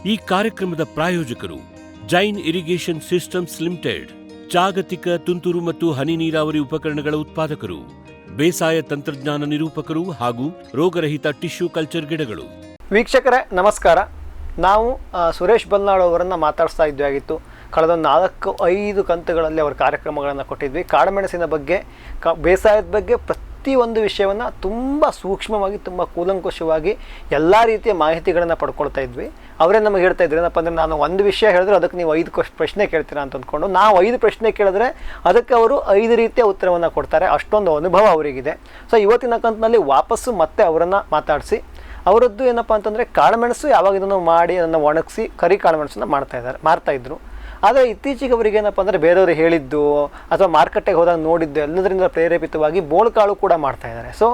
ಈ ಕಾರ್ಯಕ್ರಮದ ಪ್ರಾಯೋಜಕರು ಜೈನ್ ಇರಿಗೇಷನ್ ಸಿಸ್ಟಮ್ಸ್ ಲಿಮಿಟೆಡ್, ಜಾಗತಿಕ ತುಂತುರು ಮತ್ತು ಹನಿ ನೀರಾವರಿ ಉಪಕರಣಗಳ ಉತ್ಪಾದಕರು, ಬೇಸಾಯ ತಂತ್ರಜ್ಞಾನ ನಿರೂಪಕರು ಹಾಗೂ ರೋಗರಹಿತ ಟಿಶ್ಯೂ ಕಲ್ಚರ್ ಗಿಡಗಳು. ವೀಕ್ಷಕರೇ ನಮಸ್ಕಾರ. ನಾವು ಸುರೇಶ್ ಬಲ್ನಾಳ್ ಅವರನ್ನು ಮಾತಾಡಿಸ್ತಾ ಇದ್ವಿ ಆಗಿತ್ತು. ಕಳೆದ 4-5 ಕಂತುಗಳಲ್ಲಿ ಅವರ ಕಾರ್ಯಕ್ರಮಗಳನ್ನು ಕೊಟ್ಟಿದ್ವಿ. ಕಾಳುಮೆಣಸಿನ ಬಗ್ಗೆ, ಬೇಸಾಯದ ಬಗ್ಗೆ ಪ್ರತಿಯೊಂದು ವಿಷಯವನ್ನು ತುಂಬ ಸೂಕ್ಷ್ಮವಾಗಿ, ತುಂಬ ಕೂಲಂಕುಷವಾಗಿ ಎಲ್ಲ ರೀತಿಯ ಮಾಹಿತಿಗಳನ್ನು ಪಡ್ಕೊಳ್ತಾ ಇದ್ವಿ. ಅವರೇ ನಮಗೆ ಹೇಳ್ತಾ ಇದ್ರು, ಏನಪ್ಪ ಅಂದರೆ ನಾನು ಒಂದು ವಿಷಯ ಹೇಳಿದ್ರೆ ಅದಕ್ಕೆ ನೀವು 5 ಪ್ರಶ್ನೆ ಕೇಳ್ತೀರಾ ಅಂತ ಅಂದ್ಕೊಂಡು, ನಾವು 5 ಪ್ರಶ್ನೆ ಕೇಳಿದ್ರೆ ಅದಕ್ಕೆ ಅವರು 5 ರೀತಿಯ ಉತ್ತರವನ್ನು ಕೊಡ್ತಾರೆ. ಅಷ್ಟೊಂದು ಅನುಭವ ಅವರಿಗಿದೆ. ಸೊ ಇವತ್ತಿನ ಕಂತಿನಲ್ಲಿ ವಾಪಸ್ಸು ಮತ್ತೆ ಅವರನ್ನು ಮಾತಾಡಿಸಿ, ಅವರದ್ದು ಏನಪ್ಪ ಅಂತಂದರೆ ಕಾಳುಮೆಣಸು ಯಾವಾಗ ಇದನ್ನು ಮಾಡಿ ಅದನ್ನು ಒಣಗಿಸಿ ಕರಿ ಕಾಳುಮೆಣಸನ್ನು ಮಾರ್ತಾಯಿದ್ರು. ಆದರೆ ಇತ್ತೀಚೆಗೆ ಅವರಿಗೆ ಏನಪ್ಪ ಅಂದರೆ ಬೇರೆಯವರು ಹೇಳಿದ್ದು ಅಥವಾ ಮಾರ್ಕೆಟಿಗೆ ಹೋದಾಗ ನೋಡಿದ್ದು ಎಲ್ಲದರಿಂದ ಪ್ರೇರೇಪಿತವಾಗಿ ಬೋಳುಕಾಳು ಕೂಡ ಮಾಡ್ತಾಯಿದ್ದಾರೆ. ಸೊ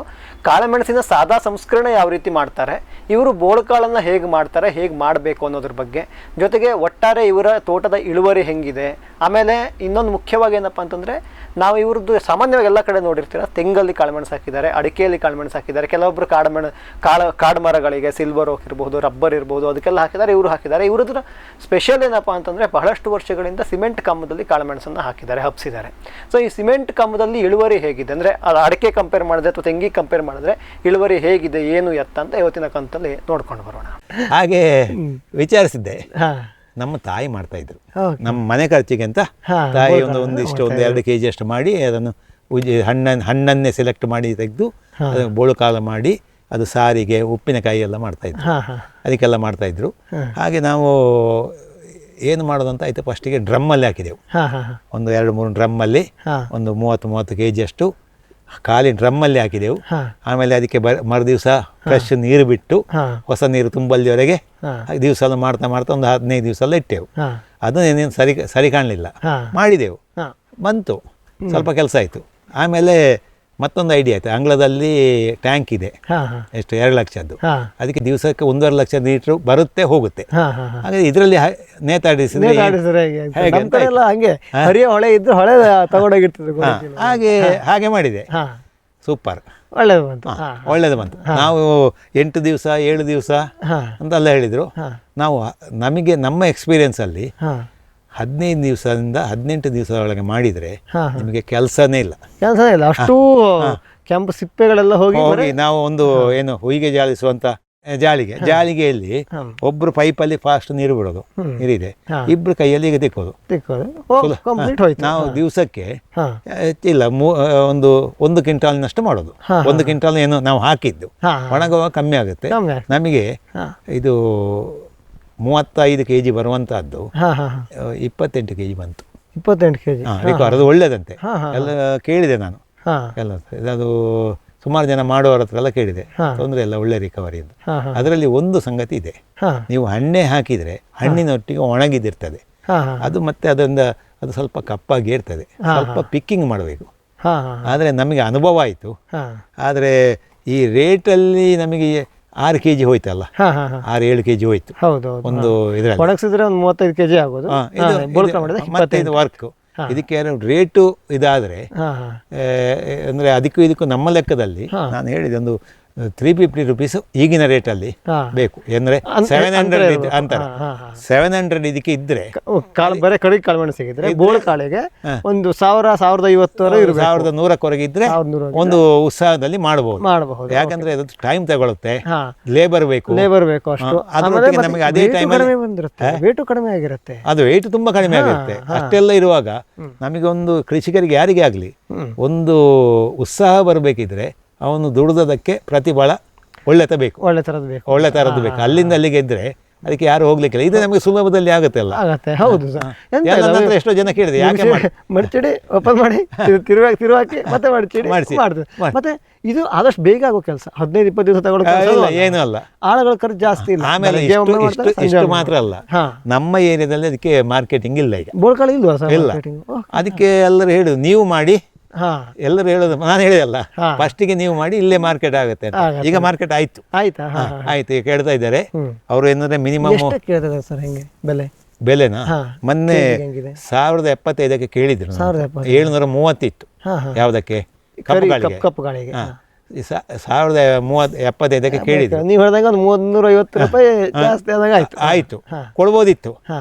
ಕಾಳುಮೆಣಸಿನ ಸಾದಾ ಸಂಸ್ಕರಣೆ ಯಾವ ರೀತಿ ಮಾಡ್ತಾರೆ, ಇವರು ಬೋಳುಕಾಳನ್ನು ಹೇಗೆ ಮಾಡ್ತಾರೆ, ಹೇಗೆ ಮಾಡಬೇಕು ಅನ್ನೋದ್ರ ಬಗ್ಗೆ, ಜೊತೆಗೆ ಒಟ್ಟಾರೆ ಇವರ ತೋಟದ ಇಳುವರಿ ಹೆಂಗಿದೆ. ಆಮೇಲೆ ಇನ್ನೊಂದು ಮುಖ್ಯವಾಗಿ ಏನಪ್ಪ ಅಂತಂದರೆ, ನಾವು ಇವ್ರದ್ದು ಸಾಮಾನ್ಯವಾಗಿ ಎಲ್ಲ ಕಡೆ ನೋಡಿರ್ತೀರ, ತೆಂಗಲ್ಲಿ ಕಾಳುಮೆಣಸು ಹಾಕಿದ್ದಾರೆ, ಅಡಿಕೆಯಲ್ಲಿ ಕಾಳುಮೆಣಸು ಹಾಕಿದ್ದಾರೆ, ಕೆಲವೊಬ್ಬರು ಕಾಡು ಮರಗಳಿಗೆ ಸಿಲ್ವರ್ ಓಕ್ ಇರ್ಬೋದು, ರಬ್ಬರ್ ಇರ್ಬೋದು, ಅದಕ್ಕೆಲ್ಲ ಹಾಕಿದ್ದಾರೆ. ಇವರು ಹಾಕಿದ್ದಾರೆ. ಇವ್ರದ್ದು ಸ್ಪೆಷಲ್ ಏನಪ್ಪ ಅಂತಂದರೆ, ಬಹಳಷ್ಟು ವರ್ಷಗಳಿಂದ ಸಿಮೆಂಟ್ ಕಮ್ಮದಲ್ಲಿ ಕಾಳುಮೆಣಸನ್ನು ಹಾಕಿದ್ದಾರೆ, ಹಬ್ಸಿದ್ದಾರೆ. ಸೊ ಈ ಸಿಮೆಂಟ್ ಕಮ್ಮದಲ್ಲಿ ಇಳುವರಿ ಹೇಗಿದೆ ಅಂದರೆ, ಅದು ಅಡಿಕೆ ಕಂಪೇರ್ ಮಾಡಿದ್ರೆ ಅಥವಾ ತೆಂಗಿ ಕಂಪೇರ್ ಮಾಡಿದ್ರೆ ಇಳುವರಿ ಹೇಗಿದೆ, ಏನು ಎತ್ತ ಅಂತ ಇವತ್ತಿನ ಕಂತಲ್ಲಿ ನೋಡ್ಕೊಂಡು ಬರೋಣ. ಹಾಗೆ ವಿಚಾರಿಸಿದ್ದೆ. ನಮ್ಮ ತಾಯಿ ಮಾಡ್ತಾ ಇದ್ರು, ನಮ್ಮ ಮನೆ ಖರ್ಚಿಗೆ ಅಂತ ತಾಯಿ ಒಂದಿಷ್ಟು 1-2 kg ಅಷ್ಟು ಮಾಡಿ ಅದನ್ನು ಹಣ್ಣನ್ನೇ ಸೆಲೆಕ್ಟ್ ಮಾಡಿ ತೆಗೆದು ಅದನ್ನು ಬೋಳುಕಾಳು ಮಾಡಿ ಅದು ಸಾರಿಗೆ, ಉಪ್ಪಿನಕಾಯಿ ಎಲ್ಲ ಮಾಡ್ತಾಯಿದ್ರು, ಅದಕ್ಕೆಲ್ಲ ಮಾಡ್ತಾಯಿದ್ರು. ಹಾಗೆ ನಾವು ಏನು ಮಾಡೋದು ಅಂತ ಆಯಿತು, ಫಸ್ಟಿಗೆ ಡ್ರಮ್ಮಲ್ಲಿ ಹಾಕಿದೆವು. ಒಂದು 2-3 ಡ್ರಮ್ಮಲ್ಲಿ ಒಂದು 30 kg ಅಷ್ಟು ಖಾಲಿ ಡ್ರಮ್ಮಲ್ಲಿ ಹಾಕಿದೆವು. ಆಮೇಲೆ ಅದಕ್ಕೆ ಮರುದಿವಸ ಫ್ರೆಶ್ ನೀರು ಬಿಟ್ಟು ಹೊಸ ನೀರು ತುಂಬಲ್ಲಿವರೆಗೆ ದಿವಸ ಎಲ್ಲ ಮಾಡ್ತಾ ಒಂದು 15 ದಿವಸ ಎಲ್ಲ ಇಟ್ಟೆವು. ಅದನ್ನೇನು ಸರಿ ಕಾಣಲಿಲ್ಲ, ಮಾಡಿದೆವು, ಬಂತು, ಸ್ವಲ್ಪ ಕೆಲಸ ಆಯಿತು. ಆಮೇಲೆ ಮತ್ತೊಂದು ಐಡಿಯಾ ಆಯಿತು, ಅಂಗಳದಲ್ಲಿ ಟ್ಯಾಂಕ್ ಇದೆ, ಎಷ್ಟು 2 ಲಕ್ಷದ್ದು, ಅದಕ್ಕೆ ದಿವಸಕ್ಕೆ 1.5 ಲಕ್ಷ ಲೀಟ್ರು ಬರುತ್ತೆ ಹೋಗುತ್ತೆ. ಹಾಗೆ ಇದರಲ್ಲಿ ನೇತಾಡಿಸಿದ್ರೆ ಹಾಗೆ ಮಾಡಿದೆ, ಸೂಪರ್, ಒಳ್ಳೇದು ಬಂತು. ನಾವು 8 ದಿವಸ 7 ದಿವಸ ಅಂತೆಲ್ಲ ಹೇಳಿದರು. ನಾವು ನಮಗೆ ನಮ್ಮ ಎಕ್ಸ್ಪೀರಿಯನ್ಸಲ್ಲಿ 15 ದಿವಸದಿಂದ 18 ದಿವಸದೊಳಗೆ ಮಾಡಿದರೆ ನಿಮಗೆ ಕೆಲಸನೇ ಇಲ್ಲ. ಅಷ್ಟು ಕೆಂಪು ಸಿಪ್ಪೆಗಳೆಲ್ಲ ಹೋಗಿ ನಾವು ಒಂದು ಏನು ಹೊಯ್ಗೆ ಜಾಲಿಸುವಂತ ಜಾಲಿಗೆಯಲ್ಲಿ ಒಬ್ರು ಪೈಪಲ್ಲಿ ಫಾಸ್ಟ್ ನೀರು ಬಿಡೋದು, ನೀರಿದೆ, ಇಬ್ರು ಕೈಯಲ್ಲಿ ಈಗ ತಿಕ್ಕೋದು. ನಾವು ದಿವಸಕ್ಕೆ ಇಲ್ಲ 1 ಕ್ವಿಂಟಾಲ್ನಷ್ಟು ಮಾಡೋದು. 1 ಕ್ವಿಂಟಾಲ್ ಏನು ನಾವು ಹಾಕಿದ್ದು ಒಣಗುವಾಗ ಕಮ್ಮಿ ಆಗುತ್ತೆ. ನಮಗೆ ಇದು 35 kg ಬರುವಂತಹದ್ದು 28 kg ಬಂತು. 28 kg ಅದು ಒಳ್ಳೇದಂತೆ ಎಲ್ಲ ಕೇಳಿದೆ ನಾನು, ಎಲ್ಲ ಅದು ಸುಮಾರು ಜನ ಮಾಡುವವರ ಹತ್ರ ಎಲ್ಲ ಕೇಳಿದೆ, ತೊಂದರೆ ಇಲ್ಲ, ಒಳ್ಳೆ ರಿಕವರಿ ಅಂತ. ಅದರಲ್ಲಿ ಒಂದು ಸಂಗತಿ ಇದೆ, ನೀವು ಹಣ್ಣೆ ಹಾಕಿದರೆ ಹಣ್ಣಿನೊಟ್ಟಿಗೆ ಒಣಗಿದಿರ್ತದೆ ಅದು, ಮತ್ತೆ ಅದರಿಂದ ಅದು ಸ್ವಲ್ಪ ಕಪ್ಪಾಗಿ ಇರ್ತದೆ, ಸ್ವಲ್ಪ ಪಿಕ್ಕಿಂಗ್ ಮಾಡಬೇಕು. ಆದರೆ ನಮಗೆ ಅನುಭವ ಆಯಿತು. ಆದರೆ ಈ ರೇಟಲ್ಲಿ ನಮಗೆ 6 kg ಹೋಯ್ತಲ್ಲ, 6-7 kg ಹೋಯ್ತು ಒಂದು ಇದರಲ್ಲಿ. ಒಣಗಿಸಿದ್ರೆ ಒಂದು 35 kg ಆಗೋದು. ಮತ್ತೆ ಇದು ವರ್ಕ್, ಇದಕ್ಕೆ ರೇಟು ಇದಾದರೆ ಅಂದರೆ ಅದಕ್ಕೂ ನಮ್ಮ ಲೆಕ್ಕದಲ್ಲಿ ನಾನು ಹೇಳಿದೆ ಒಂದು 350 rupees ಈಗಿನ ರೇಟಲ್ಲಿ ಬೇಕು. ಅಂದರೆ 700 ಅಂತಾರೆ, 700 ಇದಕ್ಕೆ ಇದ್ರೆ ಬರೀ ಕಡಿಗೆ ಕಾಳುಮೆಣಸು ಸಿಗಿದ್ರೆ ಬೋಳು ಕಾಳಿಗೆ ಒಂದು 1150-1100 ಇದ್ರೆ ಒಂದು ಉತ್ಸಾಹದಲ್ಲಿ ಮಾಡಬಹುದು. ಯಾಕಂದ್ರೆ ಅದು ಟೈಮ್ ತಗೊಳುತ್ತೆ, ಲೇಬರ್ ಬೇಕು ಅಷ್ಟು. ನಮಗೆ ಅದೇ ಟೈಮಲ್ಲಿ ವೇಟು ಕಡಿಮೆ ಆಗಿರುತ್ತೆ, ಅದು ವೇಟ್ ತುಂಬಾ ಕಡಿಮೆ ಆಗುತ್ತೆ. ಅಷ್ಟೆಲ್ಲ ಇರುವಾಗ ನಮಗೆ ಒಂದು ಕೃಷಿಕರಿಗೆ ಯಾರಿಗೇ ಆಗಲಿ ಒಂದು ಉತ್ಸಾಹ ಬರಬೇಕಿದ್ರೆ ಅವನು ದುಡಿದಕ್ಕೆ ಪ್ರತಿಫಲ ಒಳ್ಳೆ ತರದ್ದು ಬೇಕು. ಅಲ್ಲಿಂದ ಅಲ್ಲಿಗೆ ಇದ್ರೆ ಅದಕ್ಕೆ ಯಾರು ಹೋಗ್ಲಿಕ್ಕಿಲ್ಲ. ಇದು ನಮಗೆ ಸುಲಭದಲ್ಲಿ ಆಗುತ್ತೆ ಅಲ್ಲ. ಹೌದು, ಎಷ್ಟೋ ಜನ ಕೇಳಿದೆ, ಯಾಕೆ ಮಡಚಿಡಿ ಓಪನ್ ಮಾಡಿ ತಿರುವಾಕಿ ಮತ್ತೆ ಮಡಚಿಡಿ ಮತ್ತೆ ಇದು ಆದಷ್ಟು ಬೇಗ ಆಗೋ ಕೆಲಸ. 15-20 ದಿವಸ ತಗೊಳ್ಳೋ ಏನು ಅಲ್ಲ, ಆಳುಗಳ ಖರ್ಚು ಜಾಸ್ತಿ ಇಲ್ಲ. ಆಮೇಲೆ ಇಷ್ಟು ಮಾತ್ರ ಅಲ್ಲ, ನಮ್ಮ ಏರಿಯಾದಲ್ಲಿ ಅದಕ್ಕೆ ಮಾರ್ಕೆಟಿಂಗ್ ಇಲ್ಲ, ಈಗ ಬೋಳ್ಕಾಳು ಇಲ್ಲ. ಅದಕ್ಕೆ ಎಲ್ಲರೂ ಹೇಳುದು ನೀವು ಮಾಡಿ, ಎಲ್ಲರೂ ಹೇಳೋದು, ನಾನು ಹೇಳಿದಲ್ಲ ಫಸ್ಟಿಗೆ ನೀವು ಮಾಡಿ, ಇಲ್ಲೇ ಮಾರ್ಕೆಟ್ ಆಗುತ್ತೆ. ಈಗ ಮಾರ್ಕೆಟ್ ಆಯ್ತು, ಈಗ ಕೇಳ್ತಾ ಇದ್ದಾರೆ ಅವರು. ಏನಂದ್ರೆ ಮಿನಿಮಮ್ ಬೆಲೆನಾ ಮೊನ್ನೆ 1075 ಕೇಳಿದ್ರು, 730 ಇತ್ತು. ಯಾವುದಕ್ಕೆ? ಕಪ್ಪು ಗಾಳಿಗೆ. $1075 ಕೇಳಿದ್ರು. ನೀವು ಹೇಳಿದಾಗ ಒಂದು 350 ರೂಪಾಯಿ ಜಾಸ್ತಿ ಆದಾಗ ಆಯಿತು, ಕೊಡ್ಬೋದಿತ್ತು.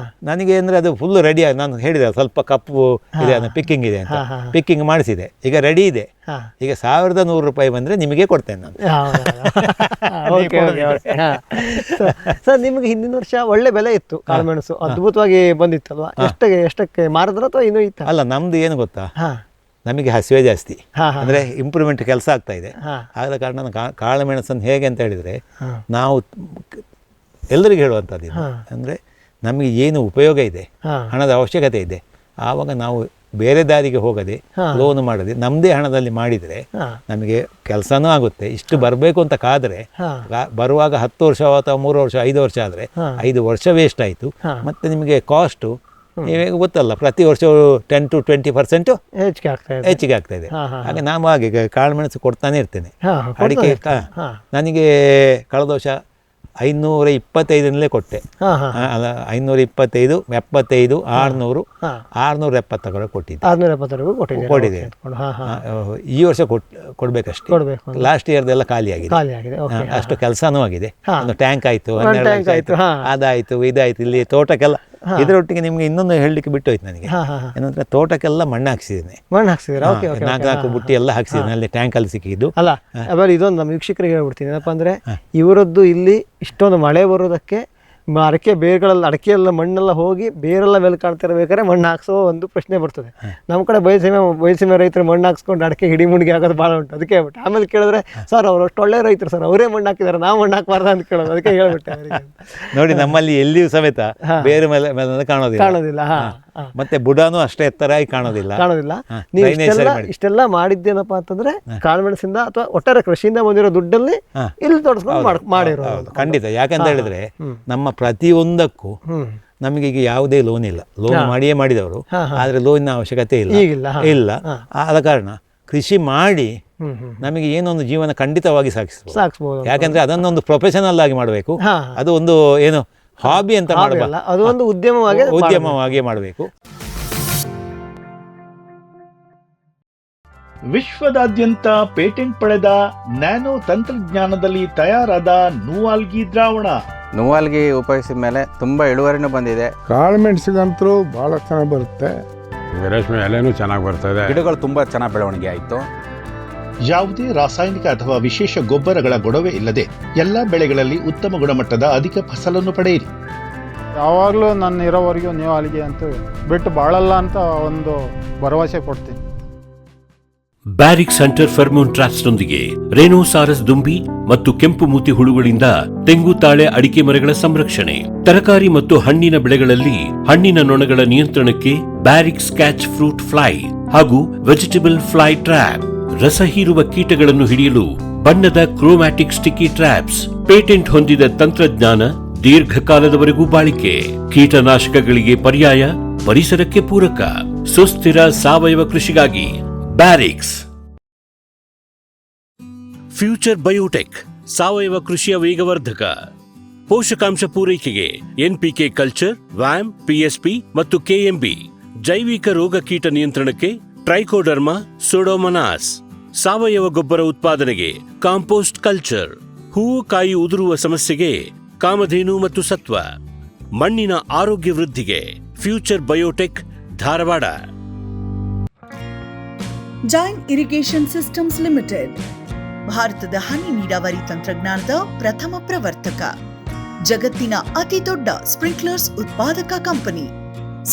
ನನಗೆ ಅಂದರೆ ಅದು ಫುಲ್ಲು ರೆಡಿ ಆಗಿ, ನಾನು ಹೇಳಿದೆ ಸ್ವಲ್ಪ ಕಪ್ಪು ಇದೆ ಪಿಕ್ಕಿಂಗ್ ಇದೆ ಅಂತ, ಪಿಕ್ಕಿಂಗ್ ಮಾಡಿಸಿದೆ, ಈಗ ರೆಡಿ ಇದೆ. ಈಗ $1100 ಬಂದರೆ ನಿಮಗೆ ಕೊಡ್ತೇನೆ ನಾನು. ಸರ್, ನಿಮಗೆ ಹಿಂದಿನ ವರ್ಷ ಒಳ್ಳೆ ಬೆಲೆ ಇತ್ತು, ಕಾಳುಮೆಣಸು ಅದ್ಭುತವಾಗಿ ಬಂದಿತ್ತಲ್ವಾ? ಎಷ್ಟಕ್ಕೆ ಮಾರಿದ್ರ ಅಥವಾ ಇನ್ನೂ ಇತ್ತು? ಅಲ್ಲ, ನಮ್ದು ಏನು ಗೊತ್ತಾ, ನಮಗೆ ಹಸಿವೆ ಜಾಸ್ತಿ, ಅಂದರೆ ಇಂಪ್ರೂವ್ಮೆಂಟ್ ಕೆಲಸ ಆಗ್ತಾ ಇದೆ. ಆದ ಕಾರಣ ಕಾಳುಮೆಣಸನ್ನು ಹೇಗೆ ಅಂತ ಹೇಳಿದರೆ, ನಾವು ಎಲ್ಲರಿಗೂ ಹೇಳುವಂಥದ್ದು ಅಂದರೆ ನಮಗೆ ಏನು ಉಪಯೋಗ ಇದೆ, ಹಣದ ಅವಶ್ಯಕತೆ ಇದೆ, ಆವಾಗ ನಾವು ಬೇರೆ ದಾರಿಗೆ ಹೋಗದೆ, ಲೋನ್ ಮಾಡದೆ ನಮ್ಮದೇ ಹಣದಲ್ಲಿ ಮಾಡಿದರೆ ನಮಗೆ ಕೆಲಸನೂ ಆಗುತ್ತೆ. ಇಷ್ಟು ಬರಬೇಕು ಅಂತ ಕಾದರೆ ಬರುವಾಗ 10 ವರ್ಷ ಅಥವಾ 3 ವರ್ಷ 5 ವರ್ಷ ಆದರೆ 5 ವರ್ಷ ವೇಸ್ಟ್ ಆಯಿತು. ಮತ್ತು ನಿಮಗೆ ಕಾಸ್ಟು ನೀವೇ ಗೊತ್ತಲ್ಲ, ಪ್ರತಿ ವರ್ಷವೂ 10 to 20% ಹೆಚ್ಚಿಗೆ ಆಗ್ತಾ ಇದೆ. ಹಾಗೆ ನಾನು ಹಾಗೆ ಕಾಳುಮೆಣಸು ಕೊಡ್ತಾನೆ ಇರ್ತೇನೆ. ಅಡಿಕೆ ನನಗೆ ಕಳೆದ ವರ್ಷ 525 ಕೊಟ್ಟೆ. ಅಲ್ಲ, 525, 75, 600, 670 ಕೊಟ್ಟಿದ್ದೆ. ಕೊಟ್ಟಿದೆ. ಈ ವರ್ಷ ಕೊಡ್ಬೇಕಷ್ಟೇ. ಲಾಸ್ಟ್ ಇಯರ್ದೆಲ್ಲ ಖಾಲಿ ಆಗಿದೆ. ಅಷ್ಟು ಕೆಲಸನೂ ಆಗಿದೆ. ಒಂದು ಟ್ಯಾಂಕ್ ಆಯಿತು, ಅದಾಯಿತು, ಇದಾಯಿತು. ಇಲ್ಲಿ ತೋಟಕ್ಕೆಲ್ಲ ಇದರೊಟ್ಟಿಗೆ ನಿಮ್ಗೆ ಇನ್ನೊಂದು ಹೇಳಲಿಕ್ಕೆ ಬಿಟ್ಟು ಹೋಯ್ತು ನನಗೆ. ಏನಂದ್ರೆ ತೋಟಕ್ಕೆಲ್ಲ ಮಣ್ಣು ಹಾಕ್ಸಿದ್ದೇನೆ. 4 ಬುಟ್ಟಿ ಎಲ್ಲ ಹಾಕ್ಸಿದ್ದೇನೆ, ಅಲ್ಲಿ ಟ್ಯಾಂಕಲ್ಲಿ ಸಿಕ್ಕಿದ್ದು. ಅಲ್ಲ, ಆಮೇಲೆ ಇದೊಂದು ನಮ್ಮ ವೀಕ್ಷಕರಿಗೆ ಹೇಳ್ಬಿಡ್ತೀನಿ ಏನಪ್ಪ ಅಂದರೆ, ಇವರದ್ದು ಇಲ್ಲಿ ಇಷ್ಟೊಂದು ಮಳೆ ಬರೋದಕ್ಕೆ ಅಡಿಕೆ ಬೇರುಗಳೆಲ್ಲ, ಅಡಿಕೆಯೆಲ್ಲ ಮಣ್ಣೆಲ್ಲ ಹೋಗಿ ಬೇರೆಲ್ಲ ಮೇಲೆ ಕಾಣ್ತಿರ್ಬೇಕಾದ್ರೆ ಮಣ್ಣು ಹಾಕ್ಸೋ ಒಂದು ಪ್ರಶ್ನೆ ಬರ್ತದೆ. ನಮ್ಮ ಕಡೆ ಬಯಲುಸೀಮೆ ರೈತರು ಮಣ್ಣು ಹಾಕ್ಸ್ಕೊಂಡು ಅಡಿಕೆ ಹಿಡಿಮುಡಿಗೆ ಆಗೋದು ಭಾಳ ಉಂಟು. ಅದಕ್ಕೆ ಹೇಳ್ಬಿಟ್ಟು ಆಮೇಲೆ ಕೇಳಿದ್ರೆ, ಸರ್ ಅವರು ಅಷ್ಟು ಒಳ್ಳೆ ರೈತರು ಸರ್, ಅವರೇ ಮಣ್ಣು ಹಾಕಿದ್ದಾರೆ, ನಾವು ಮಣ್ಣು ಹಾಕಬಾರ್ದು ಅಂತ ಕೇಳೋದು. ಅದಕ್ಕೆ ಹೇಳ್ಬಿಟ್ಟೆ ಅವರಿಗೆ. ನೋಡಿ, ನಮ್ಮಲ್ಲಿ ಎಲ್ಲಿಯೂ ಸಮೇತ ಬೇರೆ ಮೇಲೆ ಕಾಣೋದಿಲ್ಲ. ಮತ್ತೆ ಬುಡಾನು ಅಷ್ಟೇ ಎತ್ತರಾಗಿ ಕಾಣೋದಿಲ್ಲ. ನೀವು ಇಷ್ಟೆಲ್ಲ ಮಾಡಿದ್ದೇನಪ್ಪ ಅಂತಂದ್ರೆ ಕಾಳುಮೆಣಸಿಂದ ಅಥವಾ ಒಟ್ಟಾರೆ ಕೃಷಿಯಿಂದ ಬಂದಿರೋ ದುಡ್ಡಲ್ಲಿ ಇಲ್ಲಿ ತೊಡಸ್ಕೊಂಡು ಮಾಡಿರೋದು. ಖಂಡಿತ. ಯಾಕಂತ ಹೇಳಿದ್ರೆ ನಮ್ಮ ಪ್ರತಿಯೊಂದಕ್ಕೂ ನಮಗೀಗ ಯಾವುದೇ ಲೋನ್ ಇಲ್ಲ. ಲೋನ್ ಮಾಡಿಯೇ ಮಾಡಿದವರು, ಆದರೆ ಲೋನಿನ ಅವಶ್ಯಕತೆ ಇಲ್ಲ. ಆದ ಕಾರಣ ಕೃಷಿ ಮಾಡಿ ನಮಗೆ ಏನೊಂದು ಜೀವನ ಖಂಡಿತವಾಗಿ ಸಾಗಿಸ್ಬೋದು. ಯಾಕಂದ್ರೆ ಅದನ್ನೊಂದು ಪ್ರೊಫೆಷನಲ್ ಆಗಿ ಮಾಡಬೇಕು. ಅದು ಒಂದು ಏನು ಹಾಬಿ ಅಂತ ಮಾಡಬಲ್ಲ, ಅದು ಒಂದು ಉದ್ಯಮವಾಗಿ ಮಾಡಬೇಕು. ವಿಶ್ವದಾದ್ಯಂತ ಪೇಟೆಂಟ್ ಪಡೆದ ನ್ಯಾನೋ ತಂತ್ರಜ್ಞಾನದಲ್ಲಿ ತಯಾರಾದ ನೂವಾಲ್ಗಿ ದ್ರಾವಣ. ನೂವಾಲ್ಗಿ ಉಪಯೋಗಿಸಿದ ಮೇಲೆ ತುಂಬಾ ಇಳುವರಿನೂ ಬಂದಿದೆ. ಕಾಳುಮೆಣಸಿಗಂತೂ ಬಹಳ ಚೆನ್ನಾಗಿ ಬರುತ್ತೆ. ರೇಷ್ಮೆ ಎಲೆನೂ ಚೆನ್ನಾಗಿ ಬರ್ತಾ ಇದೆ. ಗಿಡಗಳು ತುಂಬಾ ಚೆನ್ನಾಗಿ ಬೆಳವಣಿಗೆ ಆಯಿತು. ಯಾವುದೇ ರಾಸಾಯನಿಕ ಅಥವಾ ವಿಶೇಷ ಗೊಬ್ಬರಗಳ ಗೊಡವೆ ಇಲ್ಲದೆ ಎಲ್ಲ ಬೆಳೆಗಳಲ್ಲಿ ಉತ್ತಮ ಗುಣಮಟ್ಟದ ಅಧಿಕ ಫಸಲನ್ನು ಪಡೆಯಿರಿ. ಯಾವಾಗಲೂ ನನ್ನ ಇರೋವರೆಗೂ ನೀವು ಅಲ್ಲಿಗೆ ಅಂತೂ ಬಿಟ್ಟು ಬಾಳಲ್ಲ ಅಂತ ಒಂದು ಭರವಸೆ ಕೊಡ್ತೀನಿ. ಬ್ಯಾರಿಕ್ಸ್ ಹಂಟರ್ ಫೆರ್ಮೋನ್ ಟ್ರಾಪ್ಸ್ನೊಂದಿಗೆ ರೇನೋಸಾರಸ್ ದುಂಬಿ ಮತ್ತು ಕೆಂಪು ಮೂತಿ ಹುಳುಗಳಿಂದ ತೆಂಗು, ತಾಳೆ, ಅಡಿಕೆ ಮರಗಳ ಸಂರಕ್ಷಣೆ. ತರಕಾರಿ ಮತ್ತು ಹಣ್ಣಿನ ಬೆಳೆಗಳಲ್ಲಿ ಹಣ್ಣಿನ ನೊಣಗಳ ನಿಯಂತ್ರಣಕ್ಕೆ ಬ್ಯಾರಿಕ್ಸ್ ಕ್ಯಾಚ್ ಫ್ರೂಟ್ ಫ್ಲೈ ಹಾಗೂ ವೆಜಿಟೇಬಲ್ ಫ್ಲೈ ಟ್ರ್ಯಾಪ್. ರಸ ಹೀರುವ ಕೀಟಗಳನ್ನು ಹಿಡಿಯಲು ಬಣ್ಣದ ಕ್ರೋಮ್ಯಾಟಿಕ್ ಸ್ಟಿಕ್ಕಿ ಟ್ರ್ಯಾಪ್ಸ್. ಪೇಟೆಂಟ್ ಹೊಂದಿದ ತಂತ್ರಜ್ಞಾನ, ದೀರ್ಘಕಾಲದವರೆಗೂ ಬಾಳಿಕೆ. ಕೀಟನಾಶಕಗಳಿಗೆ ಪರ್ಯಾಯ, ಪರಿಸರಕ್ಕೆ ಪೂರಕ. ಸುಸ್ಥಿರ ಸಾವಯವ ಕೃಷಿಗಾಗಿ ಬ್ಯಾರಿಕ್ಸ್. ಫ್ಯೂಚರ್ ಬಯೋಟೆಕ್ ಸಾವಯವ ಕೃಷಿಯ ವೇಗವರ್ಧಕ. ಪೋಷಕಾಂಶ ಪೂರೈಕೆಗೆ ಎನ್ಪಿಕೆ ಕಲ್ಚರ್, ವ್ಯಾಮ್, ಪಿಎಸ್ಪಿ ಮತ್ತು ಕೆಎಂಬಿ. ಜೈವಿಕ ರೋಗ ಕೀಟ ನಿಯಂತ್ರಣಕ್ಕೆ ಟ್ರೈಕೋಡರ್ಮಾ, ಸೂಡೋಮೊನಾಸ್. ಸಾವಯವ ಗೊಬ್ಬರ ಉತ್ಪಾದನೆಗೆ ಕಾಂಪೋಸ್ಟ್ ಕಲ್ಚರ್. ಹೂವು ಕಾಯಿ ಉದುರುವ ಸಮಸ್ಯೆಗೆ ಕಾಮಧೇನು ಮತ್ತು ಸತ್ವ. ಮಣ್ಣಿನ ಆರೋಗ್ಯ ವೃದ್ಧಿಗೆ future biotech, Dharwad. Jain irrigation systems limited ಭಾರತದ ಹನಿ ನೀರಾವರಿ ತಂತ್ರಜ್ಞಾನದ ಪ್ರಥಮ ಪ್ರವರ್ತಕ. ಜಗತ್ತಿನ ಅತಿ ದೊಡ್ಡ ಸ್ಪ್ರಿಂಕ್ಲರ್ಸ್ ಉತ್ಪಾದಕ ಕಂಪನಿ.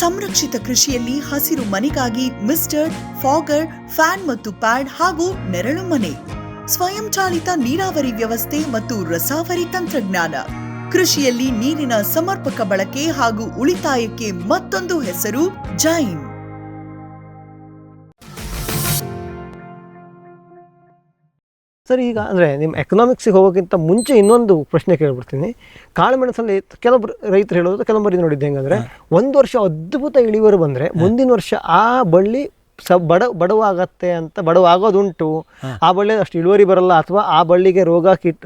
ಸಂರಕ್ಷಿತ ಕೃಷಿಯಲ್ಲಿ ಹಸಿರು ಮನೆಗಾಗಿ ಮಿಸ್ಟರ್, ಫಾಗರ್, ಫ್ಯಾನ್ ಮತ್ತು ಪ್ಯಾಡ್ ಹಾಗೂ ನೆರಳು ಮನೆ. ಸ್ವಯಂ ಚಾಲಿತ ನೀರಾವರಿ ವ್ಯವಸ್ಥೆ ಮತ್ತು ರಸಾವರಿ ತಂತ್ರಜ್ಞಾನ. ಕೃಷಿಯಲ್ಲಿ ನೀರಿನ ಸಮರ್ಪಕ ಬಳಕೆ ಹಾಗೂ ಉಳಿತಾಯಕ್ಕೆ ಮತ್ತೊಂದು ಹೆಸರು ಜೈನ್. ಸರ್, ಈಗ ಅಂದರೆ ನಿಮ್ಮ ಎಕನಾಮಿಕ್ಸಿಗೆ ಹೋಗೋಕ್ಕಿಂತ ಮುಂಚೆ ಇನ್ನೊಂದು ಪ್ರಶ್ನೆ ಕೇಳ್ಬಿಡ್ತೀನಿ. ಕಾಳುಮೆಣಸಲ್ಲಿ ಕೆಲವೊಬ್ರು ರೈತರು ಹೇಳೋದು, ಕೆಲವೊಬ್ಬರು ನೋಡಿದ್ದು ಹೆಂಗಂದರೆ, ಒಂದು ವರ್ಷ ಅದ್ಭುತ ಇಳುವರಿ ಬಂದರೆ ಮುಂದಿನ ವರ್ಷ ಆ ಬಳ್ಳಿ ಬಡವಾಗತ್ತೆ ಅಂತ ಬಡವಾಗೋದುಂಟು, ಆ ಬಳ್ಳಿ ಅಷ್ಟು ಇಳುವರಿ ಬರಲ್ಲ ಅಥವಾ ಆ ಬಳ್ಳಿಗೆ